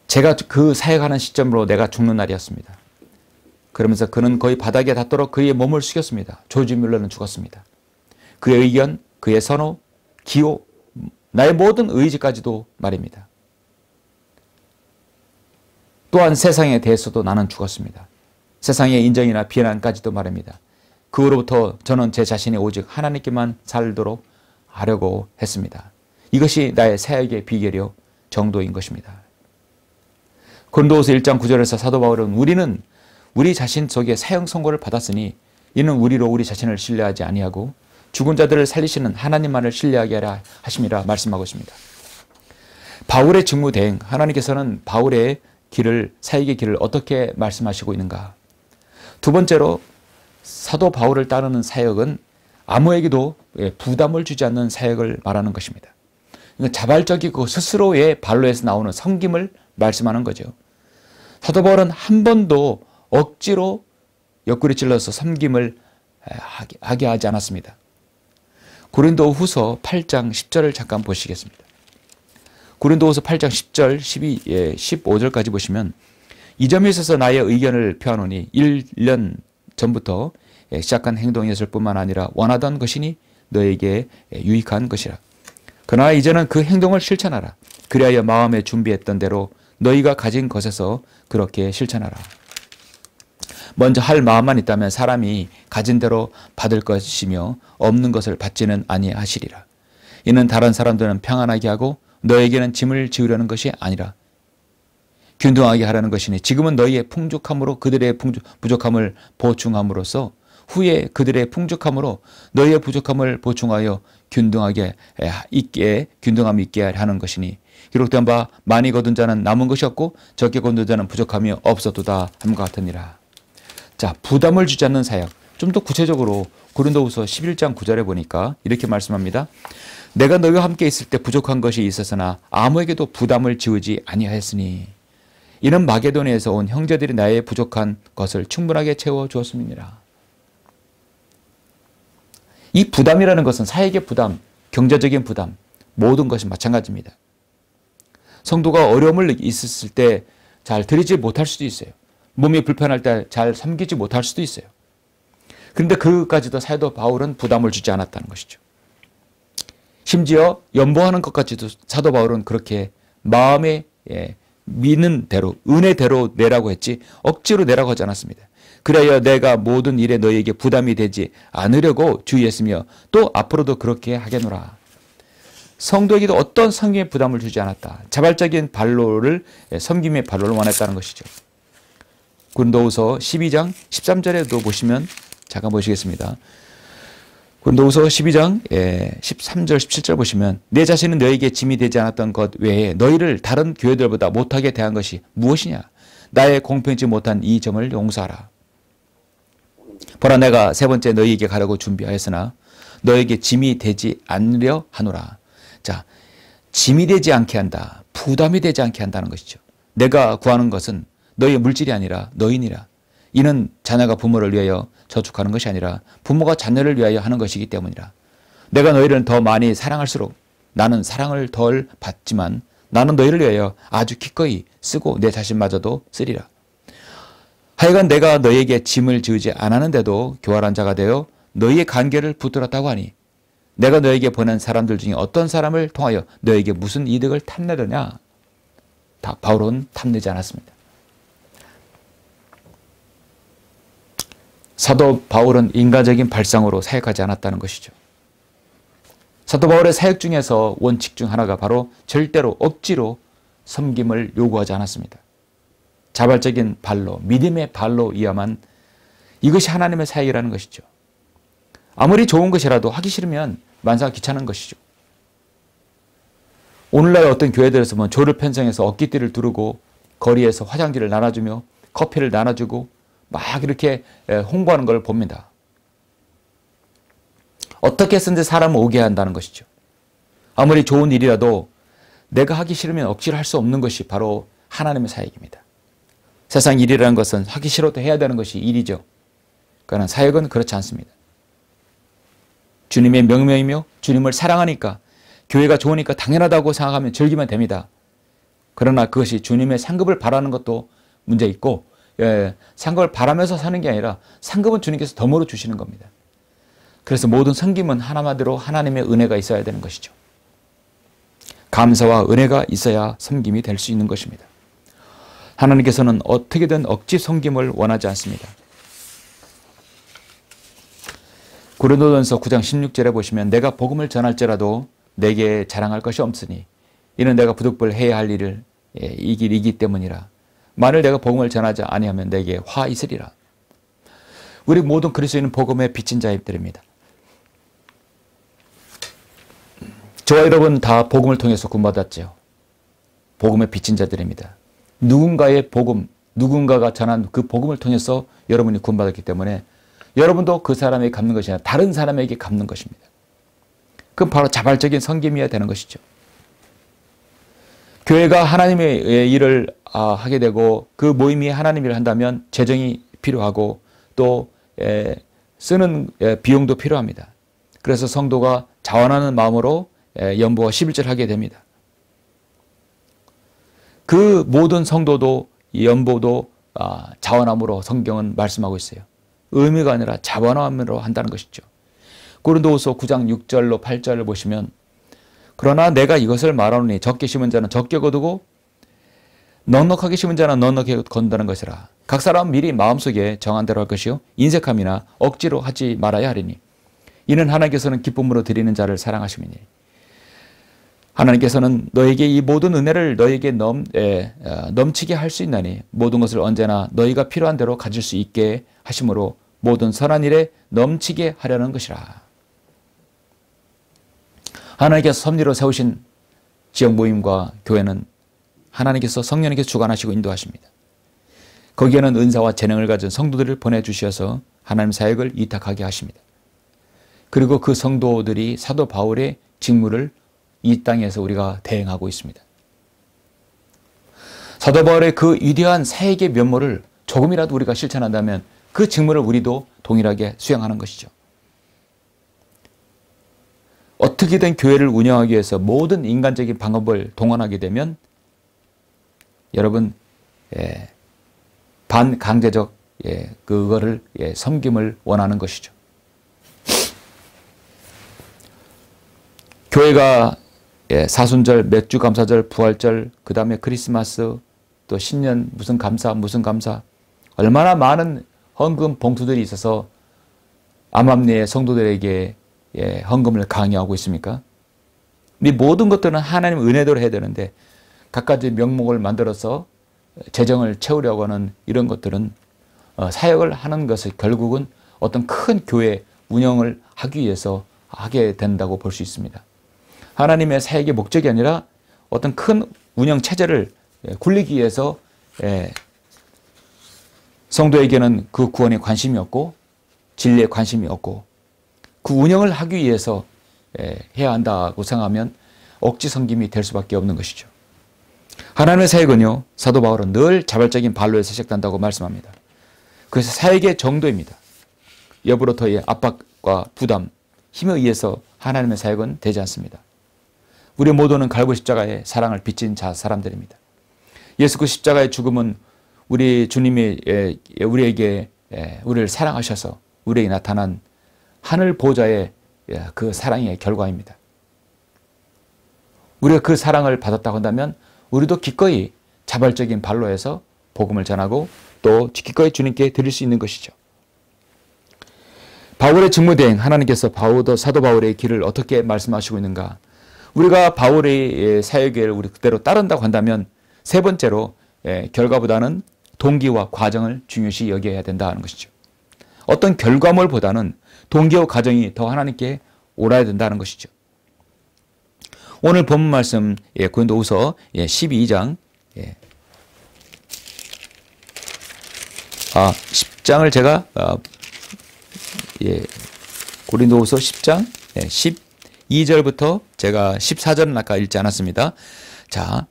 제가 그 사역하는 시점으로 내가 죽는 날이었습니다. 그러면서 그는 거의 바닥에 닿도록 그의 몸을 숙였습니다. 조지 뮬러는 죽었습니다. 그의 의견, 그의 선호, 기호, 나의 모든 의지까지도 말입니다. 또한 세상에 대해서도 나는 죽었습니다. 세상의 인정이나 비난까지도 말입니다. 그 후로부터 저는 제 자신이 오직 하나님께만 살도록 하려고 했습니다. 이것이 나의 사역의 비결이요 정도인 것입니다. 고린도후서 1장 9절에서 사도 바울은 우리는 우리 자신 속에 사형 선고를 받았으니 이는 우리로 우리 자신을 신뢰하지 아니하고 죽은 자들을 살리시는 하나님만을 신뢰하게 하라 하심이라 말씀하고 있습니다. 바울의 직무대행, 하나님께서는 바울의 길을, 사역의 길을 어떻게 말씀하시고 있는가? 두 번째로 사도 바울을 따르는 사역은 아무에게도 부담을 주지 않는 사역을 말하는 것입니다. 자발적이고 스스로의 발로에서 나오는 섬김을 말씀하는 거죠. 사도 바울은 한 번도 억지로 옆구리 찔러서 섬김을 하게 하지 않았습니다. 고린도후서 8장 10절을 잠깐 보시겠습니다. 고린도후서 8장 10절, 15절까지 보시면 이 점에 있어서 나의 의견을 표하노니 1년 전부터 시작한 행동이었을 뿐만 아니라 원하던 것이니 너에게 유익한 것이라. 그러나 이제는 그 행동을 실천하라. 그리하여 마음에 준비했던 대로 너희가 가진 것에서 그렇게 실천하라. 먼저 할 마음만 있다면 사람이 가진 대로 받을 것이며 없는 것을 받지는 아니하시리라. 이는 다른 사람들은 평안하게 하고 너에게는 짐을 지으려는 것이 아니라 균등하게 하라는 것이니 지금은 너희의 풍족함으로 그들의 부족함을 보충함으로써 후에 그들의 풍족함으로 너희의 부족함을 보충하여 균등함 있게 하는 것이니 기록된 바 많이 거둔 자는 남은 것이 없고 적게 거둔 자는 부족함이 없어도다 함과 같으니라. 자, 부담을 주지 않는 사역. 좀 더 구체적으로 고린도후서 11장 9절에 보니까 이렇게 말씀합니다. 내가 너희와 함께 있을 때 부족한 것이 있었으나 아무에게도 부담을 지우지 아니하였으니 이는 마게도니아에서 온 형제들이 나의 부족한 것을 충분하게 채워주었음이니라. 이 부담이라는 것은 사역의 부담, 경제적인 부담, 모든 것이 마찬가지입니다. 성도가 어려움을 있었을 때 잘 드리지 못할 수도 있어요. 몸이 불편할 때 잘 섬기지 못할 수도 있어요. 그런데 그까지도 사도 바울은 부담을 주지 않았다는 것이죠. 심지어 연보하는 것까지도 사도 바울은 그렇게 마음에 믿는 대로, 은혜대로 내라고 했지 억지로 내라고 하지 않았습니다. 그래야 내가 모든 일에 너희에게 부담이 되지 않으려고 주의했으며 또 앞으로도 그렇게 하겠노라. 성도에게도 어떤 섬김의 부담을 주지 않았다. 자발적인 발로를, 섬김의 발로를 원했다는 것이죠. 고린도후서 12장 13절에도 보시면 잠깐 보시겠습니다. 고린도후서 12장 13절 17절 보시면 내 자신은 너에게 짐이 되지 않았던 것 외에 너희를 다른 교회들보다 못하게 대한 것이 무엇이냐? 나의 공평치 못한 이 점을 용서하라. 보라 내가 세 번째 너희에게 가려고 준비하였으나 너에게 짐이 되지 않으려 하노라. 자, 짐이 되지 않게 한다. 부담이 되지 않게 한다는 것이죠. 내가 구하는 것은 너희의 물질이 아니라 너희니라. 이는 자녀가 부모를 위하여 저축하는 것이 아니라 부모가 자녀를 위하여 하는 것이기 때문이라. 내가 너희를 더 많이 사랑할수록 나는 사랑을 덜 받지만 나는 너희를 위하여 아주 기꺼이 쓰고 내 자신마저도 쓰리라. 하여간 내가 너희에게 짐을 지우지 않았는데도 교활한 자가 되어 너희의 관계를 붙들었다고 하니 내가 너희에게 보낸 사람들 중에 어떤 사람을 통하여 너희에게 무슨 이득을 탐내더냐? 바울은 탐내지 않았습니다. 사도 바울은 인간적인 발상으로 사역하지 않았다는 것이죠. 사도 바울의 사역 중에서 원칙 중 하나가 바로 절대로 억지로 섬김을 요구하지 않았습니다. 자발적인 발로, 믿음의 발로이야만 이것이 하나님의 사역이라는 것이죠. 아무리 좋은 것이라도 하기 싫으면 만사가 귀찮은 것이죠. 오늘날 어떤 교회들에서 보면 조를 편성해서 어깨띠를 두르고 거리에서 화장지를 나눠주며 커피를 나눠주고 막 이렇게 홍보하는 걸 봅니다. 어떻게 해서든지 사람을 오게 한다는 것이죠. 아무리 좋은 일이라도 내가 하기 싫으면 억지로 할 수 없는 것이 바로 하나님의 사역입니다. 세상 일이라는 것은 하기 싫어도 해야 되는 것이 일이죠. 그러나 사역은 그렇지 않습니다. 주님의 명령이며 주님을 사랑하니까 교회가 좋으니까 당연하다고 생각하면 즐기면 됩니다. 그러나 그것이 주님의 상급을 바라는 것도 문제 있고, 상급을 바라면서 사는 게 아니라 상급은 주님께서 덤으로 주시는 겁니다. 그래서 모든 섬김은 하나마디로 하나님의 은혜가 있어야 되는 것이죠. 감사와 은혜가 있어야 섬김이 될 수 있는 것입니다. 하나님께서는 어떻게든 억지 섬김을 원하지 않습니다. 고린도전서 9장 16절에 보시면 내가 복음을 전할지라도 내게 자랑할 것이 없으니 이는 내가 부득불 해야 할 일을 이기 때문이라. 만일 내가 복음을 전하지 아니하면 내게 화 있으리라. 우리 모든 그리스도인은 복음의 빚진 자입들입니다. 저와 여러분 다 복음을 통해서 구원받았죠. 복음의 빚진 자들입니다. 누군가의 복음, 누군가가 전한 그 복음을 통해서 여러분이 구원받았기 때문에 여러분도 그 사람에게 갚는 것이 아니라 다른 사람에게 갚는 것입니다. 그건 바로 자발적인 섬김이어야 되는 것이죠. 교회가 하나님의 일을 하게 되고 그 모임이 하나님 일을 한다면 재정이 필요하고 또 쓰는 비용도 필요합니다. 그래서 성도가 자원하는 마음으로 연보와 11절 하게 됩니다. 그 모든 성도도 연보도 자원함으로 성경은 말씀하고 있어요. 의미가 아니라 자원함으로 한다는 것이죠. 고린도후서 9장 6절로 8절을 보시면 그러나 내가 이것을 말하노니 적게 심은 자는 적게 거두고 넉넉하게 심은 자는 넉넉하게 건다는 것이라. 각 사람 미리 마음속에 정한 대로 할 것이요 인색함이나 억지로 하지 말아야 하리니 이는 하나님께서는 기쁨으로 드리는 자를 사랑하심이니 하나님께서는 너에게 이 모든 은혜를 너에게 넘치게 할 수 있나니 모든 것을 언제나 너희가 필요한 대로 가질 수 있게 하심으로 모든 선한 일에 넘치게 하려는 것이라. 하나님께서 섭리로 세우신 지역 모임과 교회는 하나님께서 성령님께서 주관하시고 인도하십니다. 거기에는 은사와 재능을 가진 성도들을 보내주셔서 하나님 사역을 이탁하게 하십니다. 그리고 그 성도들이 사도 바울의 직무를 이 땅에서 우리가 대행하고 있습니다. 사도 바울의 그 위대한 사역의 면모를 조금이라도 우리가 실천한다면 그 직무를 우리도 동일하게 수행하는 것이죠. 어떻게든 교회를 운영하기 위해서 모든 인간적인 방법을 동원하게 되면 여러분 반강제적 그거를 섬김을 원하는 것이죠. 교회가 사순절, 맥주 감사절, 부활절, 그 다음에 크리스마스, 또 신년 무슨 감사 얼마나 많은 헌금 봉투들이 있어서 암암리의 성도들에게 헌금을 강요하고 있습니까? 이 모든 것들은 하나님 은혜대로 해야 되는데 갖가지 명목을 만들어서 재정을 채우려고 하는 이런 것들은 사역을 하는 것을 결국은 어떤 큰 교회 운영을 하기 위해서 하게 된다고 볼 수 있습니다. 하나님의 사역의 목적이 아니라 어떤 큰 운영 체제를 굴리기 위해서 성도에게는 그 구원에 관심이 없고 진리에 관심이 없고 그 운영을 하기 위해서 해야 한다고 생각하면 억지 섬김이 될 수밖에 없는 것이죠. 하나님의 사역은요, 사도 바울은 늘 자발적인 발로에서 시작된다고 말씀합니다. 그래서 사역의 정도입니다. 여부로부터의 압박과 부담, 힘에 의해서 하나님의 사역은 되지 않습니다. 우리 모두는 갈고 십자가의 사랑을 빚진 사람들입니다. 예수 그 십자가의 죽음은 우리 주님이 우리에게 우리를 사랑하셔서 우리에게 나타난 하늘 보좌의 그 사랑의 결과입니다. 우리가 그 사랑을 받았다고 한다면 우리도 기꺼이 자발적인 발로해서 복음을 전하고 또 기꺼이 주님께 드릴 수 있는 것이죠. 바울의 직무대행, 하나님께서 사도 바울의 길을 어떻게 말씀하시고 있는가? 우리가 바울의 사역을 우리 그대로 따른다고 한다면 세 번째로 결과보다는 동기와 과정을 중요시 여겨야 된다는 것이죠. 어떤 결과물보다는 동기와 과정이 더 하나님께 옳아야 된다는 것이죠. 오늘 본문 말씀 고린도후서 12장 10장을 제가 고린도후서 10장 12절부터 제가 14절은 아까 읽지 않았습니다. 자,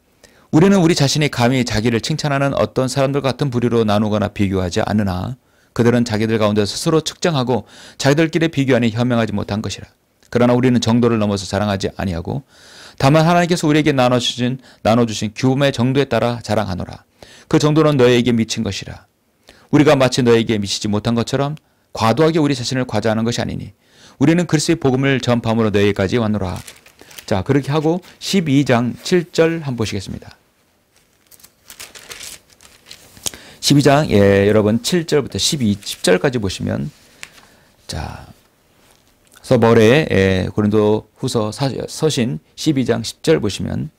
우리는 우리 자신이 감히 자기를 칭찬하는 어떤 사람들 같은 부류로 나누거나 비교하지 않으나 그들은 자기들 가운데 스스로 측정하고 자기들끼리 비교하니 현명하지 못한 것이라. 그러나 우리는 정도를 넘어서 자랑하지 아니하고 다만 하나님께서 우리에게 나눠주신 규모의 정도에 따라 자랑하노라. 그 정도는 너희에게 미친 것이라. 우리가 마치 너희에게 미치지 못한 것처럼 과도하게 우리 자신을 과자하는 것이 아니니 우리는 그리스도의 복음을 전파함으로 너희에게까지 왔노라. 자, 그렇게 하고 12장 7절 한번 보시겠습니다. 12장 여러분 7절부터 10절까지 보시면 자, 서벌의 고린도 후서 서신 12장 10절 보시면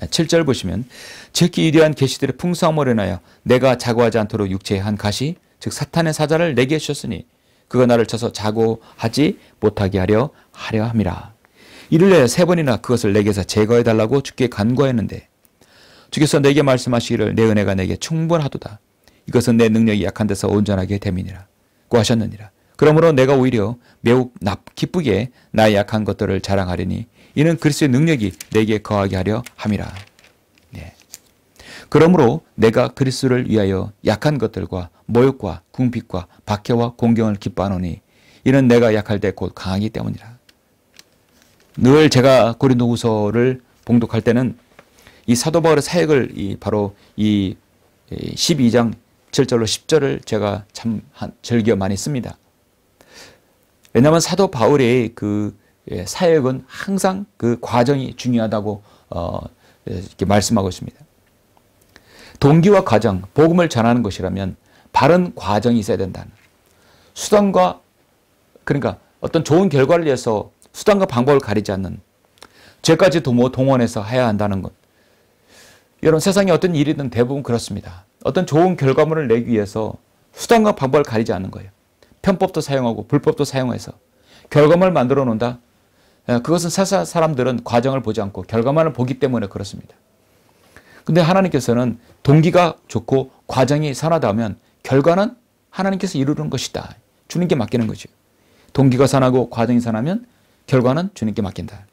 7절 보시면 즉기 이러한 계시들의 풍성함으로 인하여 내가 자고하지 않도록 육체의 한 가시 즉 사탄의 사자를 내게 주셨으니 그가 나를 쳐서 자고하지 못하게 하려 함이라. 이를 세 번이나 그것을 내게서 제거해달라고 주께 간구하였는데 주께서 내게 말씀하시기를 내 은혜가 내게 충분하도다. 이것은 내 능력이 약한 데서 온전하게 됨이니라 고 하셨느니라. 그러므로 내가 오히려 매우 기쁘게 나의 약한 것들을 자랑하리니 이는 그리스도의 능력이 내게 거하게 하려 함이라. 네. 그러므로 내가 그리스도를 위하여 약한 것들과 모욕과 궁핍과 박해와 공경을 기뻐하노니 이는 내가 약할 때 곧 강하기 때문이라. 늘 제가 고린도후서를 봉독할 때는 이 사도 바울의 사역을 바로 이 12장 7절로 10절을 제가 참 즐겨 많이 씁니다. 왜냐하면 사도 바울의 그 사역은 항상 그 과정이 중요하다고 이렇게 말씀하고 있습니다. 동기와 과정, 복음을 전하는 것이라면 바른 과정이 있어야 된다는 수단과 그러니까 어떤 좋은 결과를 위해서 수단과 방법을 가리지 않는 죄까지 동원해서 해야 한다는 것. 여러분 세상에 어떤 일이든 대부분 그렇습니다. 어떤 좋은 결과물을 내기 위해서 수단과 방법을 가리지 않는 거예요. 편법도 사용하고 불법도 사용해서 결과물을 만들어 놓는다. 그것은 세상 사람들은 과정을 보지 않고 결과만을 보기 때문에 그렇습니다. 근데 하나님께서는 동기가 좋고 과정이 선하다면 결과는 하나님께서 이루는 것이다. 주님께 맡기는 거죠. 동기가 선하고 과정이 선하면 결과는 주님께 맡긴다.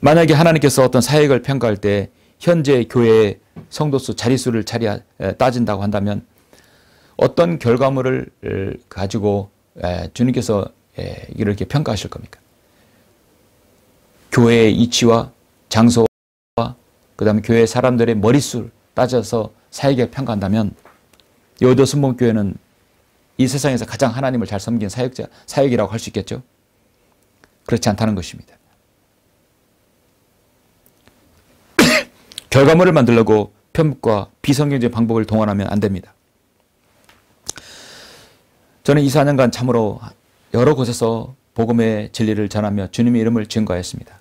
만약에 하나님께서 어떤 사역을 평가할 때 현재 교회의 성도수 자릿수를 따진다고 한다면 어떤 결과물을 가지고 주님께서 이렇게 평가하실 겁니까? 교회의 이치와 장소와 그 다음에 교회 사람들의 머릿수를 따져서 사역에 평가한다면 여의도 순복음교회는 이 세상에서 가장 하나님을 잘 섬긴 사역이라고 할 수 있겠죠? 그렇지 않다는 것입니다. 결과물을 만들려고 편법과 비성경적 방법을 동원하면 안 됩니다. 저는 2, 4년간 참으로 여러 곳에서 복음의 진리를 전하며 주님의 이름을 증거하였습니다.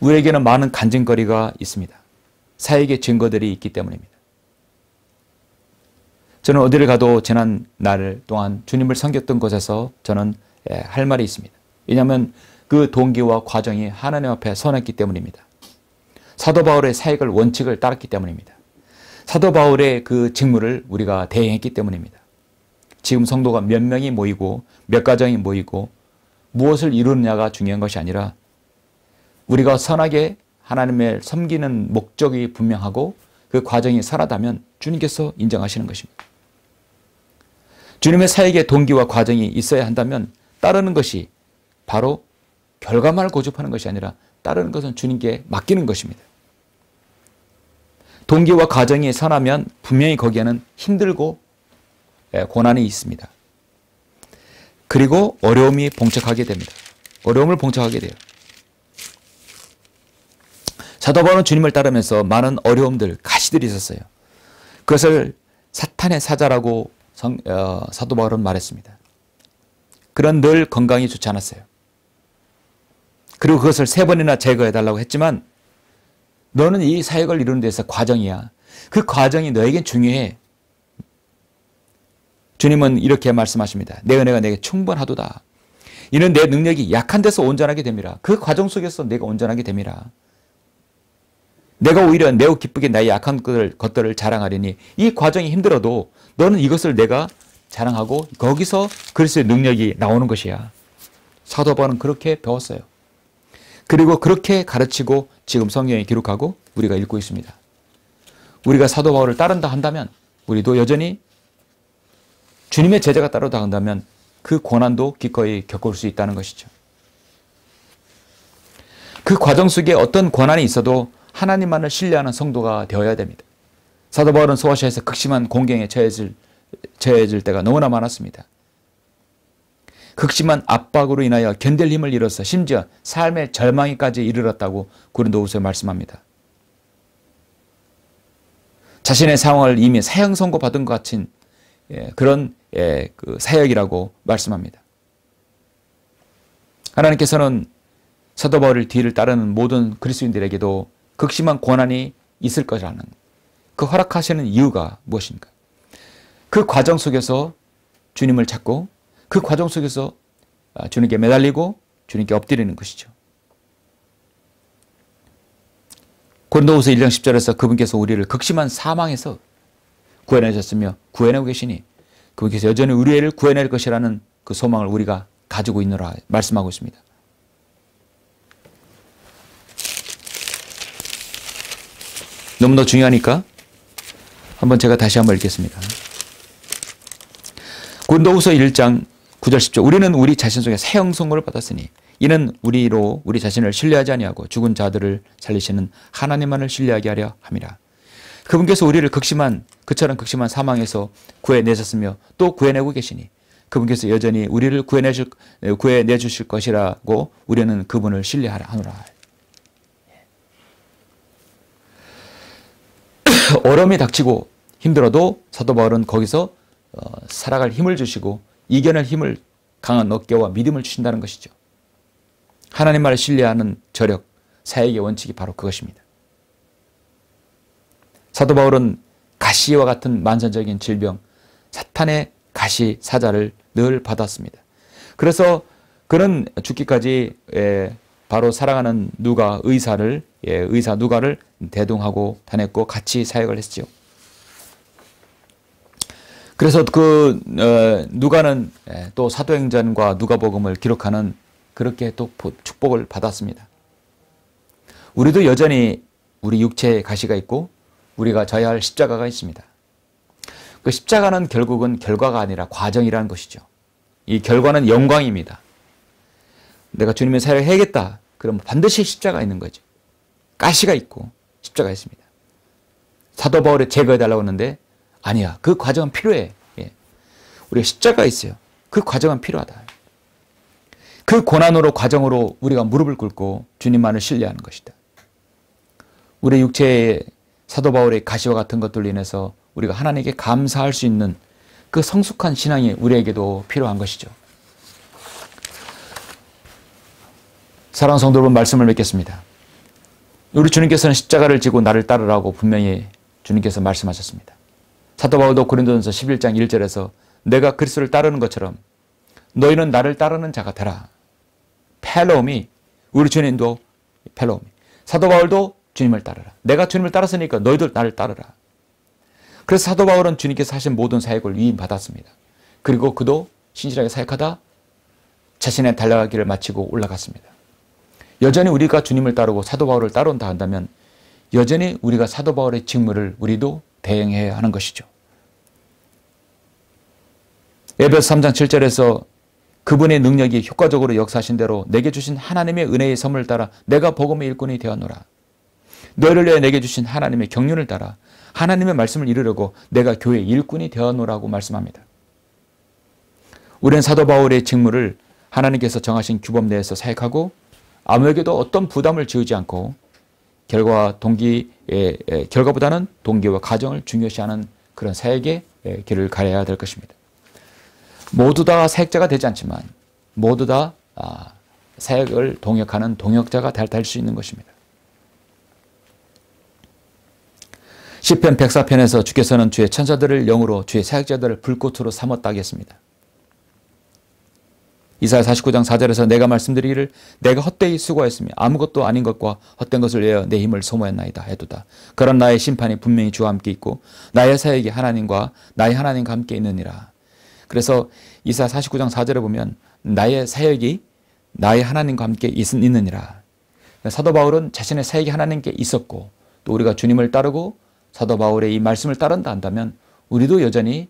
우리에게는 많은 간증거리가 있습니다. 사역의 증거들이 있기 때문입니다. 저는 어디를 가도 지난 날 동안 주님을 섬겼던 곳에서 저는 할 말이 있습니다. 왜냐하면 그 동기와 과정이 하나님 앞에 선했기 때문입니다. 사도 바울의 사역을 원칙을 따랐기 때문입니다. 사도 바울의 그 직무를 우리가 대행했기 때문입니다. 지금 성도가 몇 명이 모이고 몇 가정이 모이고 무엇을 이루느냐가 중요한 것이 아니라 우리가 선하게 하나님을 섬기는 목적이 분명하고 그 과정이 선하다면 주님께서 인정하시는 것입니다. 주님의 사역의 동기와 과정이 있어야 한다면 따르는 것이 바로 결과만을 고집하는 것이 아니라 따르는 것은 주님께 맡기는 것입니다. 동기와 과정이 선하면 분명히 거기에는 힘들고 고난이 있습니다. 그리고 어려움이 봉착하게 됩니다. 어려움을 봉착하게 돼요. 사도 바울은 주님을 따르면서 많은 어려움들, 가시들이 있었어요. 그것을 사탄의 사자라고 사도 바울은 말했습니다. 그런 늘 건강이 좋지 않았어요. 그리고 그것을 3번이나 제거해달라고 했지만 너는 이 사역을 이루는 데서 과정이야. 그 과정이 너에겐 중요해. 주님은 이렇게 말씀하십니다. 내 은혜가 내게 충분하도다. 이는 내 능력이 약한 데서 온전하게 됨이라. 그 과정 속에서 내가 온전하게 됨이라. 내가 오히려 매우 기쁘게 나의 약한 것들을 자랑하리니 이 과정이 힘들어도 너는 이것을 내가 자랑하고 거기서 그리스도의 능력이 나오는 것이야. 사도 바울은 그렇게 배웠어요. 그리고 그렇게 가르치고 지금 성경에 기록하고 우리가 읽고 있습니다. 우리가 사도 바울을 따른다 한다면 우리도 여전히 주님의 제자가 따로 나간다면 그 고난도 기꺼이 겪을 수 있다는 것이죠. 그 과정 속에 어떤 고난이 있어도 하나님만을 신뢰하는 성도가 되어야 됩니다. 사도 바울은 소아시아에서 극심한 공경에 처해질 때가 너무나 많았습니다. 극심한 압박으로 인하여 견딜 힘을 잃어서 심지어 삶의 절망에까지 이르렀다고 고린도후서에 말씀합니다. 자신의 상황을 이미 사형 선고받은 것 같은 그런 그 사역이라고 말씀합니다. 하나님께서는 사도 바울의 뒤를 따르는 모든 그리스도인들에게도 극심한 고난이 있을 거라는 그 허락하시는 이유가 무엇인가? 그 과정 속에서 주님을 찾고 그 과정 속에서 주님께 매달리고 주님께 엎드리는 것이죠. 고린도후서 1장 10절에서 그분께서 우리를 극심한 사망에서 구해내셨으며 구해내고 계시니 그분께서 여전히 우리를 구해낼 것이라는 그 소망을 우리가 가지고 있노라 말씀하고 있습니다. 너무나 중요하니까 한번 제가 다시 한번 읽겠습니다. 고린도후서 1장 9절 10절 우리는 우리 자신 속에 새 형성을 받았으니 이는 우리로 우리 자신을 신뢰하지 아니하고 죽은 자들을 살리시는 하나님만을 신뢰하게 하려 함이라. 그분께서 우리를 그처럼 극심한 사망에서 구해내셨으며 또 구해내고 계시니 그분께서 여전히 우리를 구해내주실 것이라고 우리는 그분을 신뢰하노라. 어려움이 닥치고 힘들어도 사도 바울은 거기서 살아갈 힘을 주시고 이겨낼 힘을 강한 어깨와 믿음을 주신다는 것이죠. 하나님만을 신뢰하는 저력, 사역의 원칙이 바로 그것입니다. 사도 바울은 가시와 같은 만선적인 질병, 사탄의 가시 사자를 늘 받았습니다. 그래서 그는 죽기까지 바로 사랑하는 의사 누가를 대동하고 다녔고 같이 사역을 했죠. 그래서 그 누가는 또 사도행전과 누가복음을 기록하는 그렇게 또 축복을 받았습니다. 우리도 여전히 우리 육체에 가시가 있고 우리가 져야 할 십자가가 있습니다. 그 십자가는 결국은 결과가 아니라 과정이라는 것이죠. 이 결과는 영광입니다. 내가 주님의 사역을 해야겠다. 그러면 반드시 십자가가 있는 거죠. 가시가 있고 십자가가 있습니다. 사도 바울을 제거해달라고 하는데 아니야. 그 과정은 필요해. 우리가 십자가가 있어요. 그 과정은 필요하다. 그 고난으로 과정으로 우리가 무릎을 꿇고 주님만을 신뢰하는 것이다. 우리 육체의 사도 바울의 가시와 같은 것들로 인해서 우리가 하나님께 감사할 수 있는 그 성숙한 신앙이 우리에게도 필요한 것이죠. 사랑하는 성도 여러분, 말씀을 맺겠습니다. 우리 주님께서는 십자가를 지고 나를 따르라고 분명히 주님께서 말씀하셨습니다. 사도 바울도 고린도전서 11장 1절에서 내가 그리스도를 따르는 것처럼 너희는 나를 따르는 자가 되라. 펠로미, 우리 주님도 펠로미. 사도 바울도 주님을 따르라. 내가 주님을 따랐으니까 너희들 나를 따르라. 그래서 사도 바울은 주님께서 하신 모든 사역을 위임받았습니다. 그리고 그도 신실하게 사역하다 자신의 달려갈 길을 마치고 올라갔습니다. 여전히 우리가 주님을 따르고 사도 바울을 따른다 한다면 여전히 우리가 사도 바울의 직무를 우리도 대행해야 하는 것이죠. 에베소 3장 7절에서 그분의 능력이 효과적으로 역사하신 대로 내게 주신 하나님의 은혜의 선물을 따라 내가 복음의 일꾼이 되었노라. 너희를 위해 내게 주신 하나님의 경륜을 따라 하나님의 말씀을 이루려고 내가 교회의 일꾼이 되었노라고 말씀합니다. 우리는 사도 바울의 직무를 하나님께서 정하신 규범 내에서 사역하고 아무에게도 어떤 부담을 지우지 않고 결과보다는 동기와 과정을 중요시하는 그런 사역의 길을 가려야 될 것입니다. 모두 다 사역자가 되지 않지만 모두 다 사역을 동역하는 동역자가 될 수 있는 것입니다. 시편 104편에서 주께서는 주의 천사들을 영으로 주의 사역자들을 불꽃으로 삼았다 하겠습니다. 이사야 49장 4절에서 내가 말씀드리기를 내가 헛되이 수고하였으며 아무것도 아닌 것과 헛된 것을 위하여 내 힘을 소모했나이다 해도다. 그런 나의 심판이 분명히 주와 함께 있고 나의 사역이 나의 하나님과 함께 있느니라. 그래서 이사야 49장 4절에 보면 나의 사역이 나의 하나님과 함께 있느니라. 사도 바울은 자신의 사역이 하나님께 있었고 또 우리가 주님을 따르고 사도 바울의 이 말씀을 따른다 한다면 우리도 여전히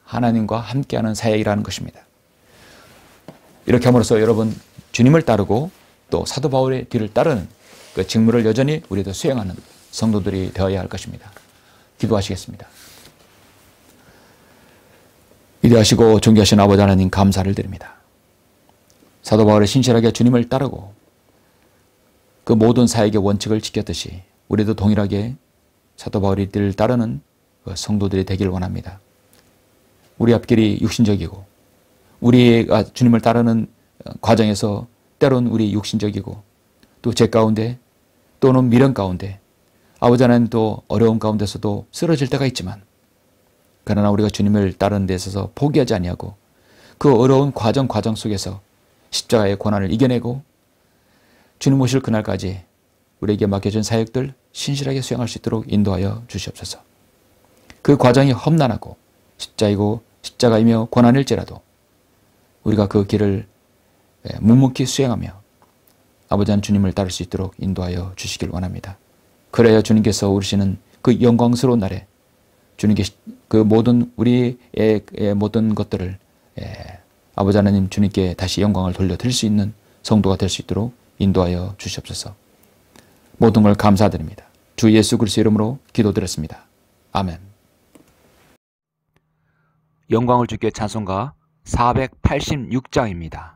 하나님과 함께하는 사역이라는 것입니다. 이렇게 함으로써 여러분 주님을 따르고 또 사도 바울의 뒤를 따르는 그 직무를 여전히 우리도 수행하는 성도들이 되어야 할 것입니다. 기도하시겠습니다. 위대하시고 존귀하신 아버지 하나님 감사를 드립니다. 사도 바울이 신실하게 주님을 따르고 그 모든 사역의 원칙을 지켰듯이 우리도 동일하게 사도 바울의 뒤를 따르는 그 성도들이 되길 원합니다. 우리 앞길이 육신적이고 우리가 주님을 따르는 과정에서 때론 우리 육신적이고 또 죄 가운데 또는 미련 가운데 아버지 하나님 또 어려움 가운데서도 쓰러질 때가 있지만 그러나 우리가 주님을 따르는 데 있어서 포기하지 아니하고 그 어려운 과정 속에서 십자가의 고난을 이겨내고 주님 오실 그날까지 우리에게 맡겨진 사역들 신실하게 수행할 수 있도록 인도하여 주시옵소서. 그 과정이 험난하고 십자가이며 고난일지라도 우리가 그 길을 묵묵히 수행하며 아버지 하나님 주님을 따를 수 있도록 인도하여 주시길 원합니다. 그래야 주님께서 오르시는 그 영광스러운 날에 주님께 그 모든 우리의 모든 것들을 아버지 하나님 주님께 다시 영광을 돌려드릴 수 있는 성도가 될 수 있도록 인도하여 주시옵소서. 모든 걸 감사드립니다. 주 예수 그리스도 이름으로 기도드렸습니다. 아멘. 영광을 주께 찬송가 486장입니다.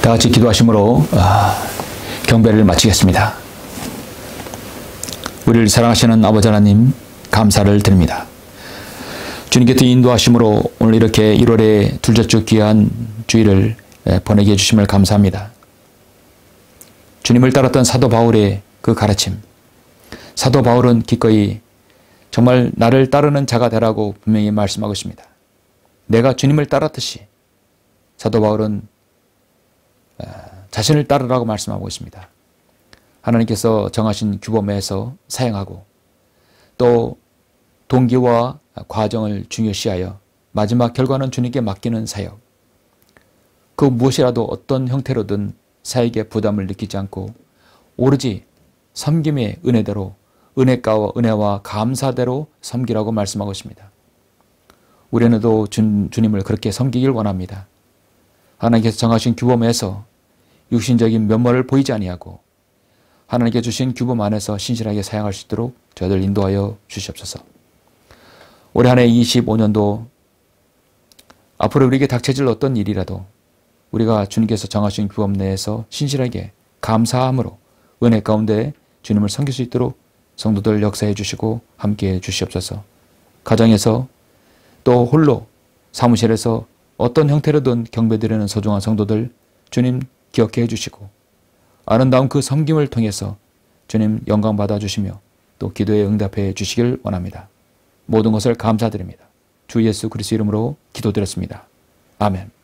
다 같이 기도하심으로 경배를 마치겠습니다. 우리를 사랑하시는 아버지 하나님 감사를 드립니다. 주님께서 인도하심으로 오늘 이렇게 1월의 둘째 주 귀한 주일을 보내게 해주심을 감사합니다. 주님을 따랐던 사도 바울의 그 가르침, 사도 바울은 기꺼이 정말 나를 따르는 자가 되라고 분명히 말씀하고 있습니다. 내가 주님을 따랐듯이 사도 바울은 자신을 따르라고 말씀하고 있습니다. 하나님께서 정하신 규범에서 사용하고 또 동기와 과정을 중요시하여 마지막 결과는 주님께 맡기는 사역, 그 무엇이라도 어떤 형태로든 사역에 부담을 느끼지 않고 오로지 섬김의 은혜대로 은혜와 감사대로 섬기라고 말씀하고 있습니다. 우리는도 주님을 그렇게 섬기길 원합니다. 하나님께서 정하신 규범에서 육신적인 면모를 보이지 아니하고 하나님께 주신 규범 안에서 신실하게 사용할 수 있도록 저희들 인도하여 주시옵소서. 올해 한 해 25년도 앞으로 우리에게 닥쳐질 어떤 일이라도 우리가 주님께서 정하신 규범 내에서 신실하게 감사함으로 은혜 가운데 주님을 섬길 수 있도록 성도들 역사해 주시고 함께해 주시옵소서. 가정에서 또 홀로 사무실에서 어떤 형태로든 경배드리는 소중한 성도들 주님 기억해 주시고 아름다운 그 섬김을 통해서 주님 영광 받아 주시며 또 기도에 응답해 주시길 원합니다. 모든 것을 감사드립니다. 주 예수 그리스도 이름으로 기도드렸습니다. 아멘.